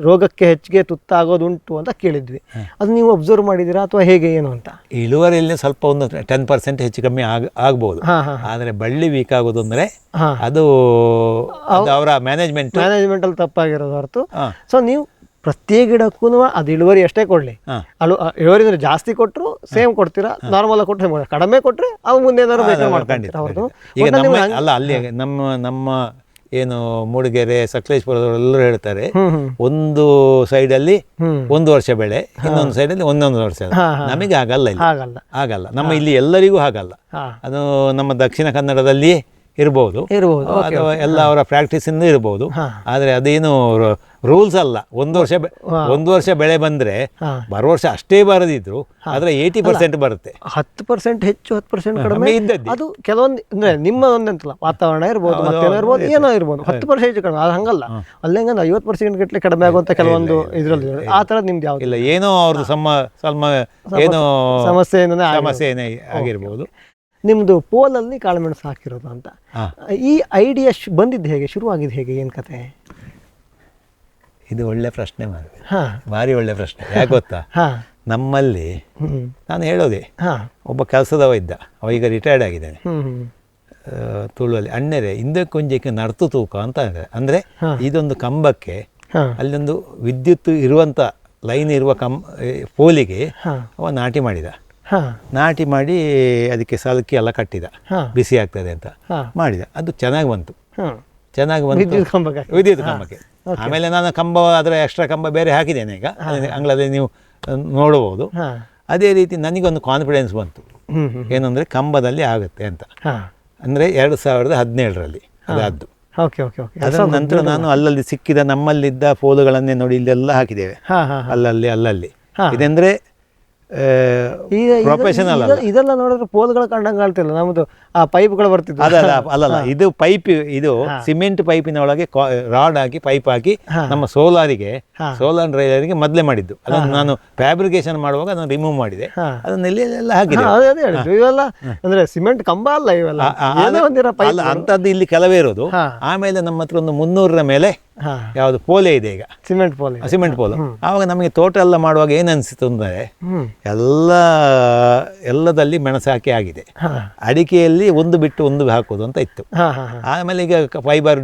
ರೋಗಕ್ಕೆ ಹೆಚ್ಚಿಗೆ ತುತ್ತಾಗೋದುಂಟು ಅಂತ ಕೇಳಿದ್ವಿ. ಅದು ನೀವು ಅಬ್ಸರ್ವ್ ಮಾಡಿದ್ದೀರಾ ಅಥವಾ ಹೇಗೆ ಏನು ಅಂತ? ಇಳುವರಿಯಲ್ಲಿ ಸ್ವಲ್ಪ ಒಂದು 10% ಹೆಚ್ಚು ಕಮ್ಮಿ ಆಗ್ಬೋದು. ಆದರೆ ಬಳ್ಳಿ ವೀಕ್ ಆಗೋದು ಅಂದರೆ ಅದು ಅವರ ಮ್ಯಾನೇಜ್ಮೆಂಟಲ್ಲಿ ತಪ್ಪಾಗಿರೋದು ಹೊರತು. ಸೊ ನೀವು ಪ್ರತಿ ಗಿಡಕ್ಕೂ ಅದು ಇಳುವರಿ ಎಷ್ಟೇ ಕೊಡಲಿ, ಇಳುವರಿ ಅಂದರೆ ಜಾಸ್ತಿ ಕೊಟ್ಟರು ಸೇಮ್ ಕೊಡ್ತೀರಾ, ನಾರ್ಮಲ್ ಕೊಟ್ಟರೆ ಕಡಿಮೆ ಕೊಟ್ಟರೆ ಅವು ಮುಂದೆ ಏನಾದ್ರು ಬೇಕಾದ್ರೆ ಮಾಡ್ಕೊಂಡಿರ್ತಾರೆ ಅವ್ರದ್ದು. ಈಗ ಅಲ್ಲ ಅಲ್ಲಿ ನಮ್ಮ ಏನು ಮೂಡಿಗೆರೆ ಸಕಲೇಶ್ಪುರದವರೆಲ್ಲರೂ ಹೇಳ್ತಾರೆ, ಒಂದು ಸೈಡಲ್ಲಿ 1 ವರ್ಷ ಬೆಳೆ, ಇನ್ನೊಂದು ಸೈಡಲ್ಲಿ 1 ವರ್ಷ. ನಮಗೆ ಆಗಲ್ಲ, ಇಲ್ಲಿ ಆಗಲ್ಲ. ನಮ್ಮ ಇಲ್ಲಿ ಎಲ್ಲರಿಗೂ ಆಗಲ್ಲ. ಅದು ನಮ್ಮ ದಕ್ಷಿಣ ಕನ್ನಡದಲ್ಲಿ ಇರ್ಬೋದು ಅಥವಾ ಎಲ್ಲ ಅವರ ಪ್ರಾಕ್ಟೀಸ್ ಇಂದ ಇರ್ಬೋದು. ಆದರೆ ಅದೇನು ರೂಲ್ಸ್ ಅಲ್ಲ. 1 ವರ್ಷ ಬೆಳೆ ಬಂದ್ರೆ ಬರೋ ವರ್ಷ ಅಷ್ಟೇ ಬರದಿದ್ರು ಆದ್ರೆ 80% ಬರುತ್ತೆ. 10% ಹೆಚ್ಚು 10% ಕಡಿಮೆ ಇದ್ದದ್ದು ಅದು ಕೆಲವೊಂದು ಅಂದ್ರೆ ನಿಮ್ಮ ಒಂದಂತಲ್ಲ, ವಾತಾವರಣ ಇರ್ಬೋದು, ಮತ್ತೇನೋ ಇರ್ಬೋದು, ಏನೋ ಇರ್ಬೋದು. 10% ಹೆಚ್ಚು ಕಡಿಮೆ ಅದು ಹಂಗಲ್ಲ. ಅಲ್ಲಿ ಹೆಂಗಂದ್ರೆ 50% ಗಟ್ಟಲೆ ಕಡಿಮೆ ಆಗುವಂತ ಕೆಲವೊಂದು ಇದ್ರಲ್ಲಿ ಆ ಥರದ್ದು ನಿಮ್ದು ಯಾವ್ದು ಇಲ್ಲ. ಏನೋ ಅವ್ರದ್ದು ಸ್ವಲ್ಪ ಏನೋ ಸಮಸ್ಯೆ ಆಗಿರ್ಬೋದು. ನಿಮ್ಮದು ಪೋಲಲ್ಲಿ ಕಾಳುಮೆಣಸು ಹಾಕಿರೋದು ಅಂತ ಈ ಐಡಿಯಾ ಬಂದಿದ್ದು ಹೇಗೆ, ಶುರುವಾಗಿದ್ದು ಹೇಗೆ, ಏನು ಕತೆ? ಇದು ಒಳ್ಳೆ ಪ್ರಶ್ನೆ ಮಾಡಿದೆ, ಭಾರಿ ಒಳ್ಳೆ ಪ್ರಶ್ನೆ. ಯಾಕೆ ಗೊತ್ತಾ, ನಮ್ಮಲ್ಲಿ ನಾನು ಹೇಳೋದೆ, ಒಬ್ಬ ಕೆಲಸದವ ಇದ್ದ, ಅವ ಈಗ ರಿಟೈರ್ಡ್ ಆಗಿದ್ದಾನೆ. ತುಳುವಲ್ಲಿ ಅಣ್ಣರೆ ಹಿಂದೆ ಕೊಂಜಕ್ಕೆ ನರ್ತು ತೂಕ ಅಂತ ಅಂದರೆ ಇದೊಂದು ಕಂಬಕ್ಕೆ ಅಲ್ಲೊಂದು ವಿದ್ಯುತ್ ಇರುವಂಥ ಲೈನ್ ಇರುವ ಪೋಲಿಗೆ ಅವ ನಾಟಿ ಮಾಡಿದ. ನಾಟಿ ಮಾಡಿ ಅದಕ್ಕೆ ಸಲಕಿ ಎಲ್ಲ ಕಟ್ಟಿದ, ಬಿಸಿ ಆಗ್ತದೆ ಅಂತ ಮಾಡಿದ. ಅದು ಚೆನ್ನಾಗಿ ಬಂತು ವಿದ್ಯುತ್ ಕಂಬಕ್ಕೆ. ಆಮೇಲೆ ನಾನು ಕಂಬ ಅದರ ಎಕ್ಸ್ಟ್ರಾ ಕಂಬ ಬೇರೆ ಹಾಕಿದ್ದೇನೆ ಈಗ, ಅಂಗಳದಲ್ಲಿ ನೀವು ನೋಡಬಹುದು. ಅದೇ ರೀತಿ ನನಗೊಂದು ಕಾನ್ಫಿಡೆನ್ಸ್ ಬಂತು, ಏನಂದರೆ ಕಂಬದಲ್ಲಿ ಆಗುತ್ತೆ ಅಂತ. ಅಂದರೆ 2017ರಲ್ಲಿ ಅದಾದ್ದು. ಅದರ ನಂತರ ನಾನು ಅಲ್ಲಲ್ಲಿ ಸಿಕ್ಕಿದ ನಮ್ಮಲ್ಲಿದ್ದ ಪೋಲುಗಳನ್ನೇ ನೋಡಿ ಇಲ್ಲೆಲ್ಲ ಹಾಕಿದ್ದೇವೆ, ಅಲ್ಲಲ್ಲಿ. ಇದೆಂದರೆ ಪ್ರೊಫೆಷನಲ್ ಇದೆಲ್ಲ ನೋಡಿದ್ರೆ ಪೋಲ್ಗಳ ಕಂಡಂಗೆ ಕಾಣ್ತಿಲ್ಲ, ನಮ್ದು ಆ ಪೈಪ್ಗಳು ಬರ್ತಿದ್ವು. ಅಲ್ಲಲ್ಲ, ಇದು ಪೈಪ್, ಇದು ಸಿಮೆಂಟ್ ಪೈಪಿನ ಒಳಗೆ ರಾಡ್ ಹಾಕಿ ಪೈಪ್ ಹಾಕಿ ನಮ್ಮ ಸೋಲಾರ್ ಡ್ರೈಲರಿಗೆ ಮೊದಲೇ ಮಾಡಿದ್ದು. ಅದನ್ನು ನಾನು ಫ್ಯಾಬ್ರಿಕೇಶನ್ ಮಾಡುವಾಗ ಅದನ್ನು ರಿಮೂವ್ ಮಾಡಿದೆ, ಅದನ್ನ ಎಲ್ಲ ಹಾಕಿದೆ. ಇವೆಲ್ಲ ಅಂದ್ರೆ ಸಿಮೆಂಟ್ ಕಂಬ ಅಲ್ಲ, ಇವೆಲ್ಲ ಅಂತದ್ದು ಇಲ್ಲಿ ಕೆಲವೇ ಇರೋದು. ಆಮೇಲೆ ನಮ್ಮ ಹತ್ರ ಒಂದು 300ರ ಮೇಲೆ ಯಾವುದು ಪೋಲೆ ಇದೆ ಈಗ, ಸಿಮೆಂಟ್ ಪೋಲು. ಆವಾಗ ನಮಗೆ ತೋಟ ಎಲ್ಲ ಮಾಡುವಾಗ ಏನು ಅನಿಸಿತು ಅಂದರೆ ಎಲ್ಲದಲ್ಲಿ ಮೆಣಸು ಹಾಕಿ ಆಗಿದೆ, ಅಡಿಕೆಯಲ್ಲಿ ಒಂದು ಬಿಟ್ಟು ಒಂದು ಹಾಕೋದು ಅಂತ ಇತ್ತು. ಆಮೇಲೆ ಈಗ ಫೈಬರ್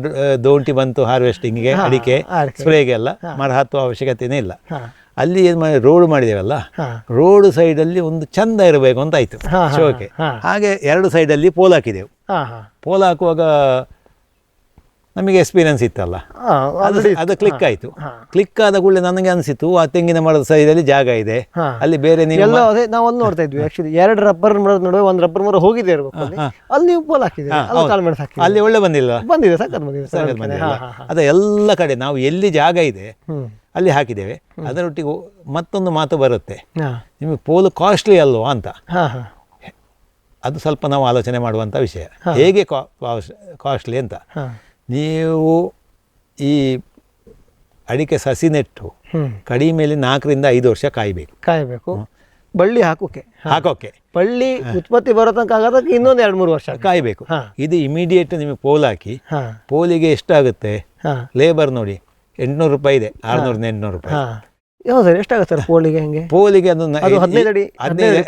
ದೋಂಟಿ ಬಂತು ಹಾರ್ವೆಸ್ಟಿಂಗಿಗೆ, ಅಡಿಕೆ ಸ್ಪ್ರೇಗೆಲ್ಲ ಮರ ಹತ್ತುವ ಅವಶ್ಯಕತೆನೇ ಇಲ್ಲ. ಅಲ್ಲಿ ಏನು ಮಾಡಿ ರೋಡ್ ಮಾಡಿದೇವಲ್ಲ, ರೋಡ್ ಸೈಡಲ್ಲಿ ಒಂದು ಚಂದ ಇರಬೇಕು ಅಂತ ಆಯ್ತು ಶೋಕೆ. ಹಾಗೆ 2 ಸೈಡಲ್ಲಿ ಪೋಲ್ ಹಾಕಿದೆವು. ಪೋಲ್ ಹಾಕುವಾಗ ನಮಗೆ ಎಕ್ಸ್ಪೀರಿಯನ್ಸ್ ಇತ್ತಲ್ಲ, ಅದು ಕ್ಲಿಕ್ ಆಯಿತು. ಕ್ಲಿಕ್ ಆದ ಕೂಡಲೇ ನನಗೆ ಅನಿಸಿತು, ಆ ತೆಂಗಿನ ಮರದ ಸೈಡಲ್ಲಿ ಜಾಗ ಇದೆ, ಅಲ್ಲಿ ಬೇರೆ ನೀವು ನಾವು ಅಲ್ಲಿ ನೋಡ್ತಾ ಇದ್ವಿ. ಆಕ್ಚುಲಿ 2 ರಬ್ಬರ್ ಮರದ ನಡುವೆ 1 ರಬ್ಬರ್ ಮರ ಹೋಗಿದೆ ಇರಬೇಕು, ಅಲ್ಲಿ ನೀವು ಪೋಲ್ ಹಾಕಿದ್ದೀರಿ, ಅಲ್ಲಿ ಒಳ್ಳೆ ಬಂದಿದೆ, ಸಖತ್ ಬಂದಿದೆ. ಅದ ಎಲ್ಲ ಕಡೆ ನಾವು ಎಲ್ಲಿ ಜಾಗ ಇದೆ ಅಲ್ಲಿ ಹಾಕಿದ್ದೇವೆ. ಅದರೊಟ್ಟಿಗೆ ಮತ್ತೊಂದು ಮಾತು ಬರುತ್ತೆ, ನಿಮಗೆ ಪೋಲು ಕಾಸ್ಟ್ಲಿ ಅಲ್ವಾ ಅಂತ. ಅದು ಸ್ವಲ್ಪ ನಾವು ಆಲೋಚನೆ ಮಾಡುವಂಥ ವಿಷಯ. ಹೇಗೆ ಕಾಸ್ಟ್ಲಿ ಅಂತ, ನೀವು ಈ ಅಡಿಕೆ ಸಸಿ ನೆಟ್ಟು ಕಡಿಮೆಯಲ್ಲಿ 4 ರಿಂದ 5 ವರ್ಷ ಕಾಯಬೇಕು ಬಳ್ಳಿ ಹಾಕೋಕೆ. ಬಳ್ಳಿ ಉತ್ಪತ್ತಿ ಬರೋ ತನಕ ಆಗೋದಕ್ಕೆ ಇನ್ನೊಂದು 2-3 ವರ್ಷ ಕಾಯಬೇಕು. ಇದು ಇಮಿಡಿಯೇಟ್ ನಿಮಗೆ ಪೋಲ್ ಹಾಕಿ, ಪೋಲಿಗೆ ಎಷ್ಟಾಗುತ್ತೆ ಲೇಬರ್ ನೋಡಿ, 800 ರೂಪಾಯಿ ಇದೆ, 600-800 ರೂಪಾಯಿ. ಯಾವ್ದು ಸರ್, ಎಷ್ಟಾಗುತ್ತೆ ಸರ್ ಪೋಲಿಗೆ? ಹೆಂಗೆ ಪೋಲಿಗೆ ಅದು 15 ಅಡಿ,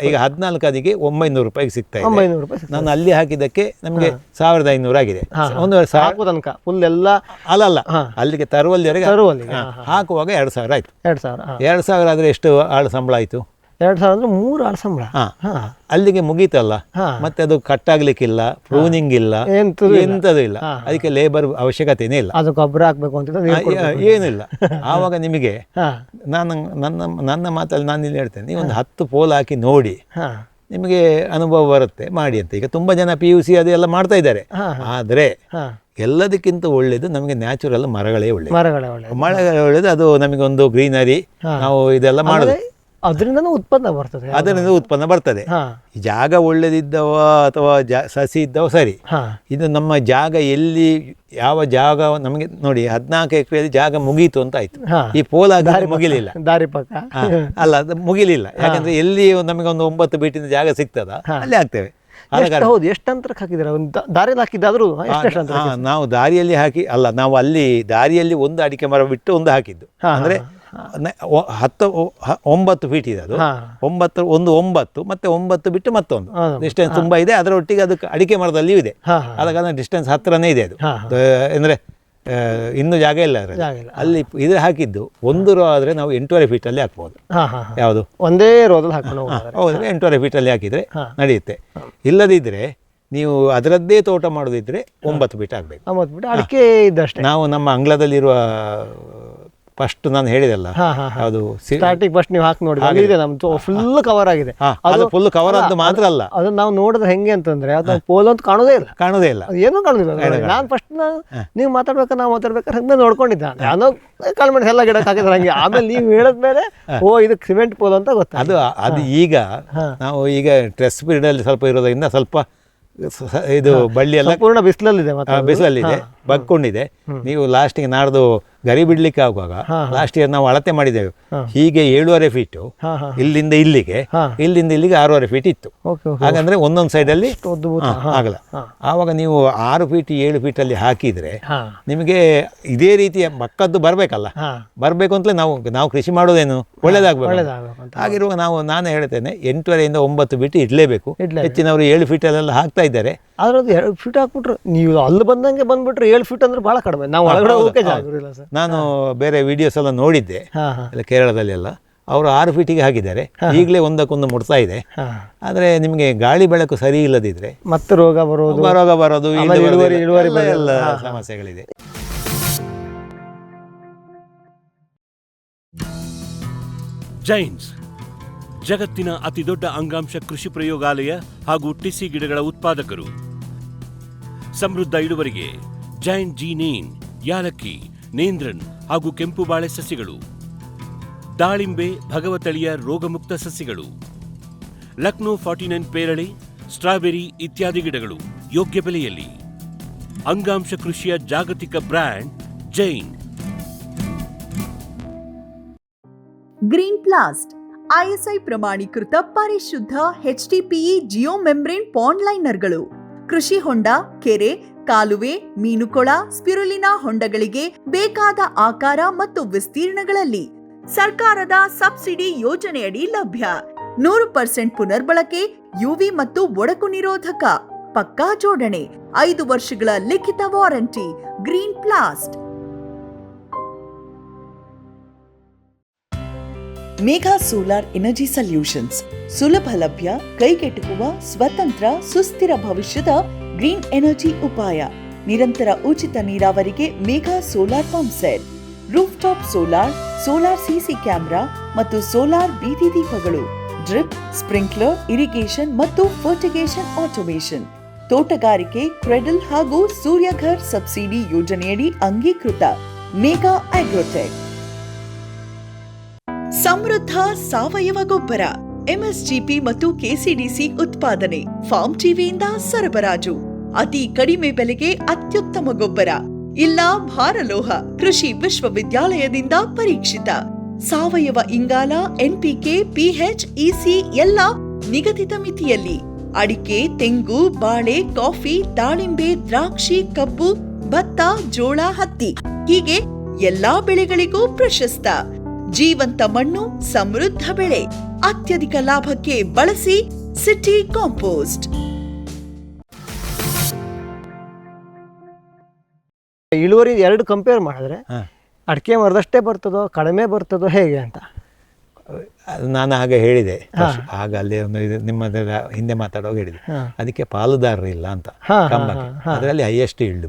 ಈಗ 14 ಅದಿಗೆ 900 ರೂಪಾಯಿಗೆ ಸಿಗ್ತಾ ಇದೆ. 900 ರೂಪಾಯಿ. ನಾನು ಅಲ್ಲಿ ಹಾಕಿದ್ದಕ್ಕೆ ನಮಗೆ 1500 ಆಗಿದೆ. ತನಕ ಫುಲ್ ಎಲ್ಲ ಅಲ್ಲ, ಅಲ್ಲಿಗೆ ತರುವಲ್ಲಿವರೆಗೆ ಹಾಕುವಾಗ 2000 ಆಯ್ತು. 2000 ಆದರೆ ಎಷ್ಟು ಆಳು ಸಂಬಳ ಆಯ್ತು? 2000 ಅಂದ್ರೆ 3 ಆಳು ಸಂಬಳ. ಅಲ್ಲಿಗೆ ಮುಗೀತಲ್ಲ. ಮತ್ತೆ ಅದು ಕಟ್ಟಾಗ್ಲಿಕ್ಕಿಲ್ಲ, ಪ್ರೂನಿಂಗ್ ಇಲ್ಲ, ಎಂತದು ಇಲ್ಲ, ಅದಕ್ಕೆ ಲೇಬರ್ ಅವಶ್ಯಕತೆನೇ ಇಲ್ಲ, ಅದು ಗೊಬ್ಬರ ಹಾಕ್ಬೇಕು ಅಂತ ಏನಿಲ್ಲ. ಆವಾಗ ನಿಮಗೆ ನನ್ನ ಮಾತಲ್ಲಿ ನಾನು ಇಲ್ಲಿ ಹೇಳ್ತೇನೆ, ನೀವು ಒಂದು 10 ಪೋಲ್ ಹಾಕಿ ನೋಡಿ, ನಿಮಗೆ ಅನುಭವ ಬರುತ್ತೆ, ಮಾಡಿ ಅಂತ. ಈಗ ತುಂಬಾ ಜನ PUC ಅದೆಲ್ಲ ಮಾಡ್ತಾ ಇದ್ದಾರೆ. ಆದರೆ ಎಲ್ಲದಕ್ಕಿಂತ ಒಳ್ಳೇದು ನಮಗೆ ನ್ಯಾಚುರಲ್ ಮರಗಳೇ ಒಳ್ಳೇದು. ಅದು ನಮಗೆ ಒಂದು ಗ್ರೀನರಿ, ನಾವು ಇದೆಲ್ಲ ಮಾಡೋದು, ಅದರಿಂದ ಉತ್ಪನ್ನ ಬರ್ತದೆ. ಜಾಗ ಒಳ್ಳೇದಿದ್ದವ ಅಥವಾ ಸಸಿ ಇದ್ದವ ಸರಿ. ಇದು ನಮ್ಮ ಜಾಗ ಎಲ್ಲಿ, ಯಾವ ಜಾಗ ನಮಗೆ ನೋಡಿ 14 ಎಕರೆಯಲ್ಲಿ ಜಾಗ ಮುಗೀತು ಅಂತ ಆಯ್ತು. ಈ ಪೋಲಾಗ ಮುಗಿಲಿಲ್ಲ, ದಾರಿ ಪಕ್ಕ ಅಲ್ಲ, ಅದು ಮುಗಿಲಿಲ್ಲ. ಯಾಕಂದ್ರೆ ಎಲ್ಲಿ ನಮಗೆ ಒಂದು 9 ಬೀಟಿನ ಜಾಗ ಸಿಗ್ತದ ಅಲ್ಲಿ ಹಾಕ್ತೇವೆ. ಹೌದು, ಎಷ್ಟು ಅಂತರಕ್ಕೆ ಹಾಕಿದ್ದೀರಾ? ಒಂದು ದಾರಿಯಲ್ಲಿ ಹಾಕಿದ್ದಾದ್ರೂ ಎಷ್ಟು ಅಂತರ? ನಾವು ದಾರಿಯಲ್ಲಿ ಹಾಕಿ ಅಲ್ಲ, ನಾವು ಅಲ್ಲಿ ದಾರಿಯಲ್ಲಿ ಒಂದು ಅಡಿಕೆ ಮರ ಬಿಟ್ಟು ಒಂದು ಹಾಕಿದ್ದು. ಅಂದರೆ 9 ಫೀಟ್ ಇದೆ ಅದು. 9 ಮತ್ತೆ 9 ಬಿಟ್ಟು ಮತ್ತೊಂದು ಡಿಸ್ಟೆನ್ಸ್ ತುಂಬಾ ಇದೆ. ಅದರೊಟ್ಟಿಗೆ ಅದಕ್ಕೆ ಅಡಿಕೆ ಮರದಲ್ಲಿಯೂ ಇದೆ. ಆದ ಕಾರಣ ಡಿಸ್ಟೆನ್ಸ್ ಹತ್ರನೇ ಇದೆ ಅದು. ಅಂದರೆ ಇನ್ನೂ ಜಾಗ ಇಲ್ಲ ಅದರಲ್ಲಿ. ಅಲ್ಲಿ ಇದು ಹಾಕಿದ್ದು 1 ರೋ ಆದರೆ ನಾವು 8.5 ಫೀಟಲ್ಲಿ ಹಾಕ್ಬೋದು. ಯಾವುದು ಒಂದೇ ರೋದಲ್ಲಿ ಹಾಕೊಂಡು ಹೌದು, 8.5 ಫೀಟಲ್ಲಿ ಹಾಕಿದರೆ ನಡೆಯುತ್ತೆ. ಇಲ್ಲದಿದ್ದರೆ ನೀವು ಅದರದ್ದೇ ತೋಟ ಮಾಡೋದಿದ್ರೆ 9 ಫೀಟ್ ಆಗಬೇಕು. 9 ಫೀಟ್ ಅಡಿಕೆ ಇದ್ದಷ್ಟೇ. ನಾವು ನಮ್ಮ ಅಂಗಳದಲ್ಲಿರುವ ಫಸ್ಟ್ ನಾನು ಹೇಳಿದೆಲ್ಲ ಯಾವುದು ಸ್ಟಾರ್ಟಿಂಗ್ ಫಸ್ಟ್ ನೀವು ಹಾಕಿ ನೋಡಿ, ಇದೆ ನಮ್ದು ಫುಲ್ ಕವರ್ ಆಗಿದೆ. ಅದು ಫುಲ್ ಕವರ್ ಆದ್ದು ಮಾತ್ರ ಅಲ್ಲ, ಅದನ್ನ ನಾವು ನೋಡಿದ್ರೆ ಹೆಂಗೆ ಅಂತಂದ್ರೆ ಅದು ಪೋಲ್ ಅಂತ ಕಾಣೋದೇ ಇಲ್ಲ. ಏನೂ ಕಾಣೋದಿಲ್ಲ. ನಾನು ಫಸ್ಟ್ ನೀವು ಮಾತಾಡ್ಬೇಕಾದ್ರೆ ನಾವು ಮಾತಾಡ್ಬೇಕಾದ್ರೆ ಹಂಗೆ ನೋಡ್ಕೊಂಡಿದ್ದೆ. ನಾನು ಕಾಳ್ಮೆಣಸು ಎಲ್ಲ ಗಿಡಕ್ಕೆ ಹಾಕಿದ್ರೆ ಹಂಗೆ. ಆಮೇಲೆ ನೀವು ಹೇಳಿದ್ಮೇಲೆ ಇದು ಸಿಮೆಂಟ್ ಪೋಲ್ ಅಂತ ಗೊತ್ತಾಗ. ಅದು ಈಗ ನಾವು ಈಗ ಸ್ಟ್ರೆಸ್ ಪೀರಿಯಡ್ ಅಲ್ಲಿ ಸ್ವಲ್ಪ ಇರೋದ್ರಿಂದ ಸ್ವಲ್ಪ ಇದು ಬಳ್ಳಿ ಎಲ್ಲ ಪೂರ್ಣ ಬಿಸಿಲಲ್ಲಿದೆ, ಬಿಸಿಲಲ್ಲಿದೆ, ಬಗ್ಕೊಂಡಿದೆ. ನೀವು ಲಾಸ್ಟಿಗೆ ನಾಡ್ದು ಗರಿ ಬಿಡ್ಲಿಕ್ಕೆ ಆಗುವಾಗ ಲಾಸ್ಟ್ ಇಯರ್ ನಾವು ಅಳತೆ ಮಾಡಿದ್ದೇವೆ. ಹೀಗೆ 7.5 ಫೀಟು ಇಲ್ಲಿಂದ ಇಲ್ಲಿಗೆ 6.5 ಫೀಟ್ ಇತ್ತು. ಹಾಗಂದ್ರೆ ಒಂದೊಂದು ಸೈಡಲ್ಲಿ ಆಗಲ್ಲ. ಆವಾಗ ನೀವು 6 ಫೀಟ್ 7 ಫೀಟಲ್ಲಿ ಹಾಕಿದ್ರೆ ನಿಮಗೆ ಇದೇ ರೀತಿಯ ಮಕ್ಕದ್ದು ಬರಬೇಕಲ್ಲ. ಬರಬೇಕು ಅಂತಲೇ ನಾವು ಕೃಷಿ ಮಾಡೋದೇನು ಒಳ್ಳೇದಾಗಬೇಕು. ಹಾಗಿರುವಾಗ ನಾನು ಹೇಳ್ತೇನೆ 8.5 ಇಂದ 9 ಫೀಟ್ ಇಡಲೇಬೇಕು. ಹೆಚ್ಚಿನವರು 7 ಫೀಟಲ್ಲೆಲ್ಲ ಹಾಕ್ತಾ ಇದ್ದಾರೆ. ಆದ್ರೆ 2 ಫೀಟ್ ಹಾಕ್ಬಿಟ್ರು ನೀವು ಅಲ್ಲಿ ಬಂದಂಗೆ ಬಂದ್ಬಿಟ್ರೆ 7 ಫೀಟ್ ಅಂದ್ರೆ ಬಹಳ ಕಡಿಮೆ. ನಾವು ಒಳಗಡೆ ಹೋಗಕ್ಕೆ ಜಾಗ ಇರಲಿಲ್ಲ ಸರ್. ನಾನು ಬೇರೆ ವಿಡಿಯೋಸ್ ಎಲ್ಲ ನೋಡಿದ್ದೆ ಕೇರಳದಲ್ಲಿ ಎಲ್ಲ, ಅವರು 6 ಫೀಟಿಗೆ ಹಾಕಿದ್ದಾರೆ. ಈಗಲೇ ಒಂದಕ್ಕೊಂದು ಮುಟ್ತಾ ಇದೆ. ಆದರೆ ನಿಮಗೆ ಗಾಳಿ ಬೆಳಕು ಸರಿ ಇಲ್ಲದಿದ್ರೆ ಮತ್ತೆ ರೋಗ ಬರೋದು ಇಳುವರಿ ಎಲ್ಲ ಸಮಸ್ಯೆಗಳಿದೆ. ಜೈನ್ಸ್ ಜಗತ್ತಿನ ಅತಿದೊಡ್ಡ ಅಂಗಾಂಶ ಕೃಷಿ ಪ್ರಯೋಗಾಲಯ ಹಾಗೂ ಟಿಸಿ ಗಿಡಗಳ ಉತ್ಪಾದಕರು. ಸಮೃದ್ಧ ಇಳುವರಿಗೆ ಜೈನ್ ಜೀನೇನ್, ಯಾಲಕ್ಕಿ, ನೇಂದ್ರನ್ ಹಾಗೂ ಕೆಂಪು ಬಾಳೆ ಸಸಿಗಳು, ದಾಳಿಂಬೆ, ಭಗವತಳಿಯ ರೋಗಮುಕ್ತ ಸಸಿಗಳು, ಲಕ್ನೋ 49 ಪೇರಳೆ, ಸ್ಟ್ರಾಬೆರಿ ಇತ್ಯಾದಿ ಗಿಡಗಳು ಯೋಗ್ಯ ಬೆಲೆಯಲ್ಲಿ. ಅಂಗಾಂಶ ಕೃಷಿಯ ಜಾಗತಿಕ ಬ್ರ್ಯಾಂಡ್ ಜೈನ್. ಗ್ರೀನ್ ಪ್ಲಾಸ್ಟ್ ಐಎಸ್ಐ ಪ್ರಮಾಣೀಕೃತ ಪರಿಶುದ್ಧ HDPE ಜಿಯೋ ಮೆಂಬ್ರೇನ್ ಪಾಂಡ್ ಲೈನರ್ಗಳು. ಕೃಷಿ ಹೊಂಡ, ಕೆರೆ, ಕಾಲುವೆ, ಮೀನುಕೊಳ, ಸ್ಪಿರುಲಿನಾ ಹೊಂಡಗಳಿಗೆ ಬೇಕಾದ ಆಕಾರ ಮತ್ತು ವಿಸ್ತೀರ್ಣಗಳಲ್ಲಿ ಸರ್ಕಾರದ ಸಬ್ಸಿಡಿ ಯೋಜನೆಯಡಿ ಲಭ್ಯ. 100% ಪುನರ್ಬಳಕೆ, ಯುವಿ ಮತ್ತು ಒಡಕು ನಿರೋಧಕ, ಪಕ್ಕಾ ಜೋಡಣೆ, 5 ವರ್ಷಗಳ ಲಿಖಿತ warranty. Green Plast. Megha solar energy solutions ಸುಲಭ ಲಭ್ಯ, ಕೈಗೆಟುಕುವ, ಸ್ವತಂತ್ರ, ಸುಸ್ಥಿರ ಭವಿಷ್ಯದ ಗ್ರೀನ್ ಎನರ್ಜಿ ಉಪಾಯ. ನಿರಂತರ ಉಚಿತ ನೀರಾವರಿಗೆ Megha solar pump set, roof top solar, solar CC camera ಮತ್ತು ಸೋಲಾರ್ ಬೀದಿ ದೀಪಗಳು, ಡ್ರಿಪ್, ಸ್ಪ್ರಿಂಕ್ಲರ್, ಇರಿಗೇಷನ್ ಮತ್ತು ಫರ್ಟಿಗೇಷನ್ ಆಟೋಮೇಷನ್. ತೋಟಗಾರಿಕೆ, ಕ್ರೆಡಲ್ ಹಾಗೂ ಸೂರ್ಯಘರ್ ಸಬ್ಸಿಡಿ ಯೋಜನೆಯಡಿ ಅಂಗೀಕೃತ. ಮೇಘಾ ಆಗ್ರೋಟೆಕ್. ಸಮೃದ್ಧ ಸಾವಯವ ಗೊಬ್ಬರ, ಎಂಎಸ್ಜಿಪಿ ಮತ್ತು ಕೆಸಿಡಿಸಿ ಉತ್ಪಾದನೆ, ಫಾರ್ಮ್ ಟಿವಿಯಿಂದ ಸರಬರಾಜು. ಅತಿ ಕಡಿಮೆ ಬೆಲೆಗೆ ಅತ್ಯುತ್ತಮ ಗೊಬ್ಬರ. ಇಲ್ಲ ಭಾರಲೋಹ, ಕೃಷಿ ವಿಶ್ವವಿದ್ಯಾಲಯದಿಂದ ಪರೀಕ್ಷಿತ. ಸಾವಯವ ಇಂಗಾಲ, NPK, PH, EC ಎಲ್ಲ ನಿಗದಿತ ಮಿತಿಯಲ್ಲಿ. ಅಡಿಕೆ, ತೆಂಗು, ಬಾಳೆ, ಕಾಫಿ, ದಾಳಿಂಬೆ, ದ್ರಾಕ್ಷಿ, ಕಬ್ಬು, ಭತ್ತ, ಜೋಳ, ಹತ್ತಿ ಹೀಗೆ ಎಲ್ಲಾ ಬೆಳೆಗಳಿಗೂ ಪ್ರಶಸ್ತ. ಜೀವಂತ ಮಣ್ಣು, ಸಮೃದ್ಧ ಬೆಳೆ, ಅತ್ಯಧಿಕ ಲಾಭಕ್ಕೆ ಬಳಸಿ ಸಿಟಿ ಕಾಂಪೋಸ್ಟ್. ಇಳುವರಿ 2 ಕಂಪೇರ್ ಮಾಡಿದ್ರೆ ಅಡಿಕೆ ಮರದಷ್ಟೇ ಬರ್ತದೋ ಕಡಿಮೆ ಬರ್ತದೋ ಹೇಗೆ ಅಂತ ನಾನು ಹಾಗೆ ಹೇಳಿದೆ. ಆಗ ಅಲ್ಲಿ ಒಂದು ನಿಮ್ಮ ಹಿಂದೆ ಮಾತಾಡುವಾಗ ಹೇಳಿದೆ, ಅದಕ್ಕೆ ಪಾಲುದಾರರು ಇಲ್ಲ ಅಂತ. ಅದರಲ್ಲಿ ಹೈಯೆಸ್ಟ್ ಇಲ್ಡ್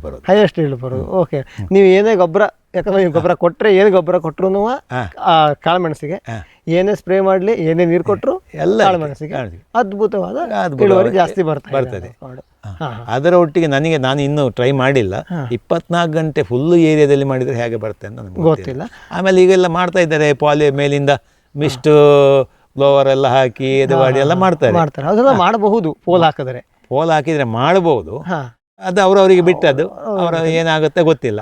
ಬರೋದು. ಓಕೆ, ನೀವು ಏನೇ ಗೊಬ್ಬರ, ಯಾಕಂದ್ರೆ ನೀವು ಗೊಬ್ಬರ ಕೊಟ್ಟರೆ ಏನು ಗೊಬ್ಬರ ಕೊಟ್ಟರು ಕಾಳುಮೆಣಸಿಗೆ ಏನೇ ಸ್ಪ್ರೇ ಮಾಡಲಿ, ಏನೇ ನೀರು ಕೊಟ್ಟರು ಎಲ್ಲ ಕಾಳುಮೆಣಸಿಗೆ ಅದ್ಭುತವಾದ ಇಳುವರಿ ಜಾಸ್ತಿ ಬರ್ತದೆ. ಅದರ ಒಟ್ಟಿಗೆ ನಾನು ಇನ್ನೂ ಟ್ರೈ ಮಾಡಿಲ್ಲ. 24 ಗಂಟೆ ಫುಲ್ ಏರಿಯಾದಲ್ಲಿ ಮಾಡಿದರೆ ಹೇಗೆ ಬರುತ್ತೆ ಅಂತ ನನಗೆ ಗೊತ್ತಿಲ್ಲ. ಆಮೇಲೆ ಈಗೆಲ್ಲ ಮಾಡ್ತಾ ಇದ್ದಾರೆ, ಪಾಲಿ ಮೇಲಿಂದ ಮಿಸ್ಟ್ ಬ್ಲೋವರ್ ಎಲ್ಲ ಹಾಕಿ ಇದು ಮಾಡಿ ಎಲ್ಲ ಮಾಡ್ತಾರೆ. ಅದೆಲ್ಲ ಮಾಡಬಹುದು. ಪೋಲ್ ಹಾಕಿದ್ರೆ ಮಾಡಬಹುದು. ಅದು ಅವರವರಿಗೆ ಬಿಟ್ಟದ್ದು, ಅವರ ಏನಾಗುತ್ತೆ ಗೊತ್ತಿಲ್ಲ.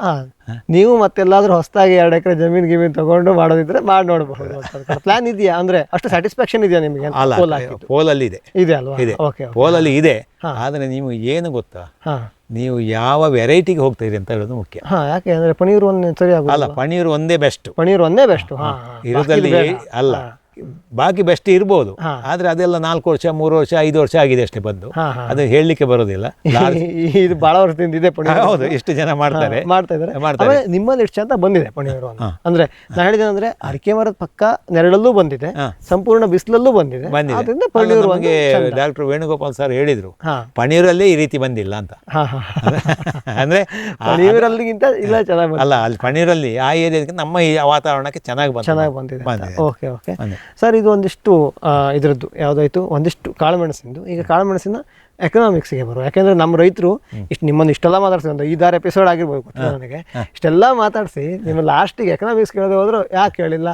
ನೀವು ಮತ್ತೆಲ್ಲಾದ್ರೂ ಹೊಸದಾಗಿ 2 ಎಕರೆ ಜಮೀನು ತಗೊಂಡು ಮಾಡೋದಿದ್ರೆ ಮಾಡಿ ನೋಡಬಹುದು. ಪ್ಲಾನ್ ಇದೆಯಾ ಅಂದ್ರೆ ಅಷ್ಟು ಸ್ಯಾಟಿಸ್ಫ್ಯಾಕ್ಷನ್ ಇದೆಯಾ ನಿಮಗೆ? ಅಲ್ಲ, ಪೋಲಲ್ಲಿ ಇದೆ ಅಲ್ವಾ? ಇದೆ, ಓಕೆ, ಪೋಲಲ್ಲಿ ಇದೆ. ಆದರೆ ನೀವು ಏನು ಗೊತ್ತಾ, ನೀವು ಯಾವ ವೆರೈಟಿಗೆ ಹೋಗ್ತೀರಿ ಅಂತ ಹೇಳೋದು ಮುಖ್ಯ. ಯಾಕೆ ಅಂದ್ರೆ ಪನೀರ್ ಒಂದು ಸರಿ ಆಗೋದಿಲ್ಲ. ಅಲ್ಲ, ಪನೀರ್ ಒಂದೇ ಬೆಸ್ಟ್. ಪನೀರ್ ಒಂದೇ ಬೆಸ್ಟ್ ಇರೋದಲ್ಲಿ ಅಲ್ಲ, ಬಾಕಿ ಬೆಸ್ಟ್ ಇರ್ಬೋದು, ಆದ್ರೆ ಅದೆಲ್ಲ 4 ವರ್ಷ 3 ವರ್ಷ 5 ವರ್ಷ ಆಗಿದೆ ಅಷ್ಟೇ ಬಂದು, ಅದು ಹೇಳಲಿಕ್ಕೆ ಬರೋದಿಲ್ಲ. ಇದು ಬಹಳ ವರ್ಷದಿಂದ ಇದೆ ಪನೀರ್. ಹೌದು, ಇಷ್ಟು ಜನ ಮಾಡ್ತಾ ಇದ್ದಾರೆ. ನಿಮ್ಮಲ್ಲಿ ಎಷ್ಟು ಚಂದ ಬಂದಿದೆ ಪನೀರ್ ಅಂದ್ರೆ ನಾನು ಹೇಳಿದೆ ಅಂದ್ರೆ ಅಡಿಕೆ ಮರದ ಪಕ್ಕ ನೆರಳಲ್ಲೂ ಬಂದಿದೆ, ಸಂಪೂರ್ಣ ಬಿಸಿಲಲ್ಲೂ ಬಂದಿದೆ. ನಮಗೆ ಡಾಕ್ಟರ್ ವೇಣುಗೋಪಾಲ್ ಸರ್ ಹೇಳಿದ್ರು ಪನೀರಲ್ಲೇ ಈ ರೀತಿ ಬಂದಿಲ್ಲ ಅಂತ. ಅಂದ್ರೆ ಪನೀರಲ್ಲಿಗಿಂತ ಇಲ್ಲ ಚೆನ್ನಾಗಿ ಅಲ್ಲ, ಅಲ್ಲಿ ಪನೀರಲ್ಲಿ ಆ ಏರಿಯಾದಕ್ಕೆ ನಮ್ಮ ಈ ವಾತಾವರಣಕ್ಕೆ ಚೆನ್ನಾಗಿ ಬಂದಿದೆ. ಓಕೆ ಓಕೆ ಸರ್, ಇದು ಒಂದಿಷ್ಟು ಇದರದ್ದು ಯಾವುದಾಯ್ತು, ಒಂದಿಷ್ಟು ಕಾಳುಮೆಣಸಿಂದು. ಈಗ ಕಾಳುಮೆಣಸಿನ ಎಕನಾಮಿಕ್ಸ್ಗೆ ಬರುವ, ಯಾಕೆಂದ್ರೆ ನಮ್ಮ ರೈತರು ನಿಮ್ಮನ್ನು ಇಷ್ಟೆಲ್ಲ ಮಾತಾಡ್ಸಿ ಒಂದು 5-6 ಎಪಿಸೋಡ್ ಆಗಿರ್ಬೋದು ಗೊತ್ತಿಲ್ಲ ನನಗೆ, ಇಷ್ಟೆಲ್ಲ ಮಾತಾಡಿಸಿ ನಿಮ್ಮ ಲಾಸ್ಟಿಗೆ ಎಕನಾಮಿಕ್ಸ್ ಕೇಳದೆ ಹೋದ್ರು ಯಾಕೆ ಹೇಳಿಲ್ಲ,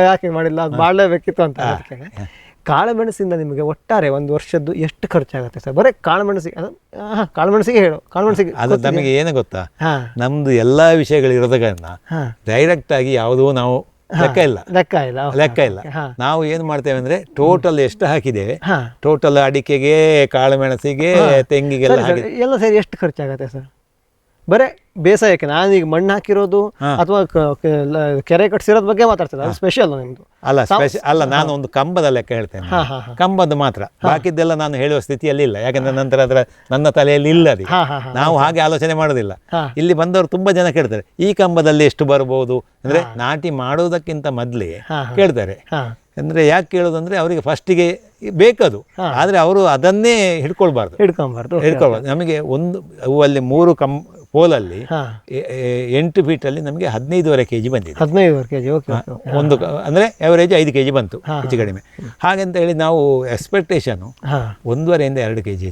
ಯಾಕೆ ಮಾಡಿಲ್ಲ, ಅದು ಮಾಡಲೇಬೇಕಿತ್ತು ಅಂತ. ಅದಕ್ಕೆ ಕಾಳುಮೆಣಸಿಂದ ನಿಮಗೆ ಒಟ್ಟಾರೆ ಒಂದು ವರ್ಷದ್ದು ಎಷ್ಟು ಖರ್ಚಾಗುತ್ತೆ ಸರ್? ಬರೀ ಕಾಳುಮೆಣಸಿಗೆ ಹೇಳು. ಕಾಳುಮೆಣಸಿಗೆ ಅದು ನಮಗೆ ಏನು ಗೊತ್ತಾ, ನಮ್ದು ಎಲ್ಲಾ ವಿಷಯಗಳು ಇರೋದ ಕಾರಣ ಡೈರೆಕ್ಟ್ ಆಗಿ ಯಾವುದೂ ನಾವು ಲೆಕ್ಕ ಇಲ್ಲ. ನಾವು ಏನ್ ಮಾಡ್ತೇವೆ ಅಂದ್ರೆ ಟೋಟಲ್ ಎಷ್ಟು ಹಾಕಿದ್ದೇವೆ, ಟೋಟಲ್ ಅಡಿಕೆಗೆ, ಕಾಳುಮೆಣಸಿಗೆ, ತೆಂಗಿಗೆಲ್ಲ ಎಲ್ಲ ಸೇರಿ ಎಷ್ಟು ಖರ್ಚಾಗತ್ತೆ ಸರ್? ಬರೇ ಬೇಸಾಯಕ್ಕೆ ನಾನೀಗ ಮಣ್ಣು ಹಾಕಿರೋದು ಅಥವಾ ಕೆರೆ ಕಟ್ಸಿರೋದ್ ಬಗ್ಗೆ ಮಾತಾಡ್ತೇನೆ, ಅದು ಸ್ಪೆಷಲ್ ನಿಮ್ದು. ಅಲ್ಲ, ನಾನು ಒಂದು ಕಂಬದ ಲೆಕ್ಕ ಹೇಳ್ತೇನೆ, ಕಂಬದ ಮಾತ್ರ. ಬಾಕಿದ್ದೆಲ್ಲ ನಾನು ಹೇಳುವ ಸ್ಥಿತಿಯಲ್ಲಿ ಇಲ್ಲ, ಯಾಕಂದ್ರೆ ನಂತರ ಅದರ ನನ್ನ ತಲೆಯಲ್ಲಿ ಇಲ್ಲ. ನಾವು ಹಾಗೆ ಆಲೋಚನೆ ಮಾಡೋದಿಲ್ಲ. ಇಲ್ಲಿ ಬಂದವರು ತುಂಬಾ ಜನ ಕೇಳ್ತಾರೆ, ಈ ಕಂಬದಲ್ಲಿ ಎಷ್ಟು ಬರ್ಬೋದು ಅಂದ್ರೆ ನಾಟಿ ಮಾಡುವುದಕ್ಕಿಂತ ಮೊದಲೇ ಕೇಳ್ತಾರೆ. ಅಂದ್ರೆ ಯಾಕೆ ಕೇಳೋದಂದ್ರೆ ಅವರಿಗೆ ಫಸ್ಟಿಗೆ ಬೇಕದು, ಆದ್ರೆ ಅವರು ಅದನ್ನೇ ಹಿಡ್ಕೊಳ್ಬಾರ್ದು. ನಮಗೆ ಒಂದು ಅಲ್ಲಿ 3 ಪೋಲಲ್ಲಿ 8 ಫೀಟಲ್ಲಿ ನಮಗೆ 15.5 kg ಬಂದಿದೆ. 15 kg ಒಂದು ಅಂದ್ರೆ ಅವರೇಜ್ 5 kg ಬಂತು, ಹೆಚ್ಚು ಕಡಿಮೆ. ಹಾಗಂತ ಹೇಳಿ ನಾವು ಎಕ್ಸ್ಪೆಕ್ಟೇಷನ್ 1.5 2 kg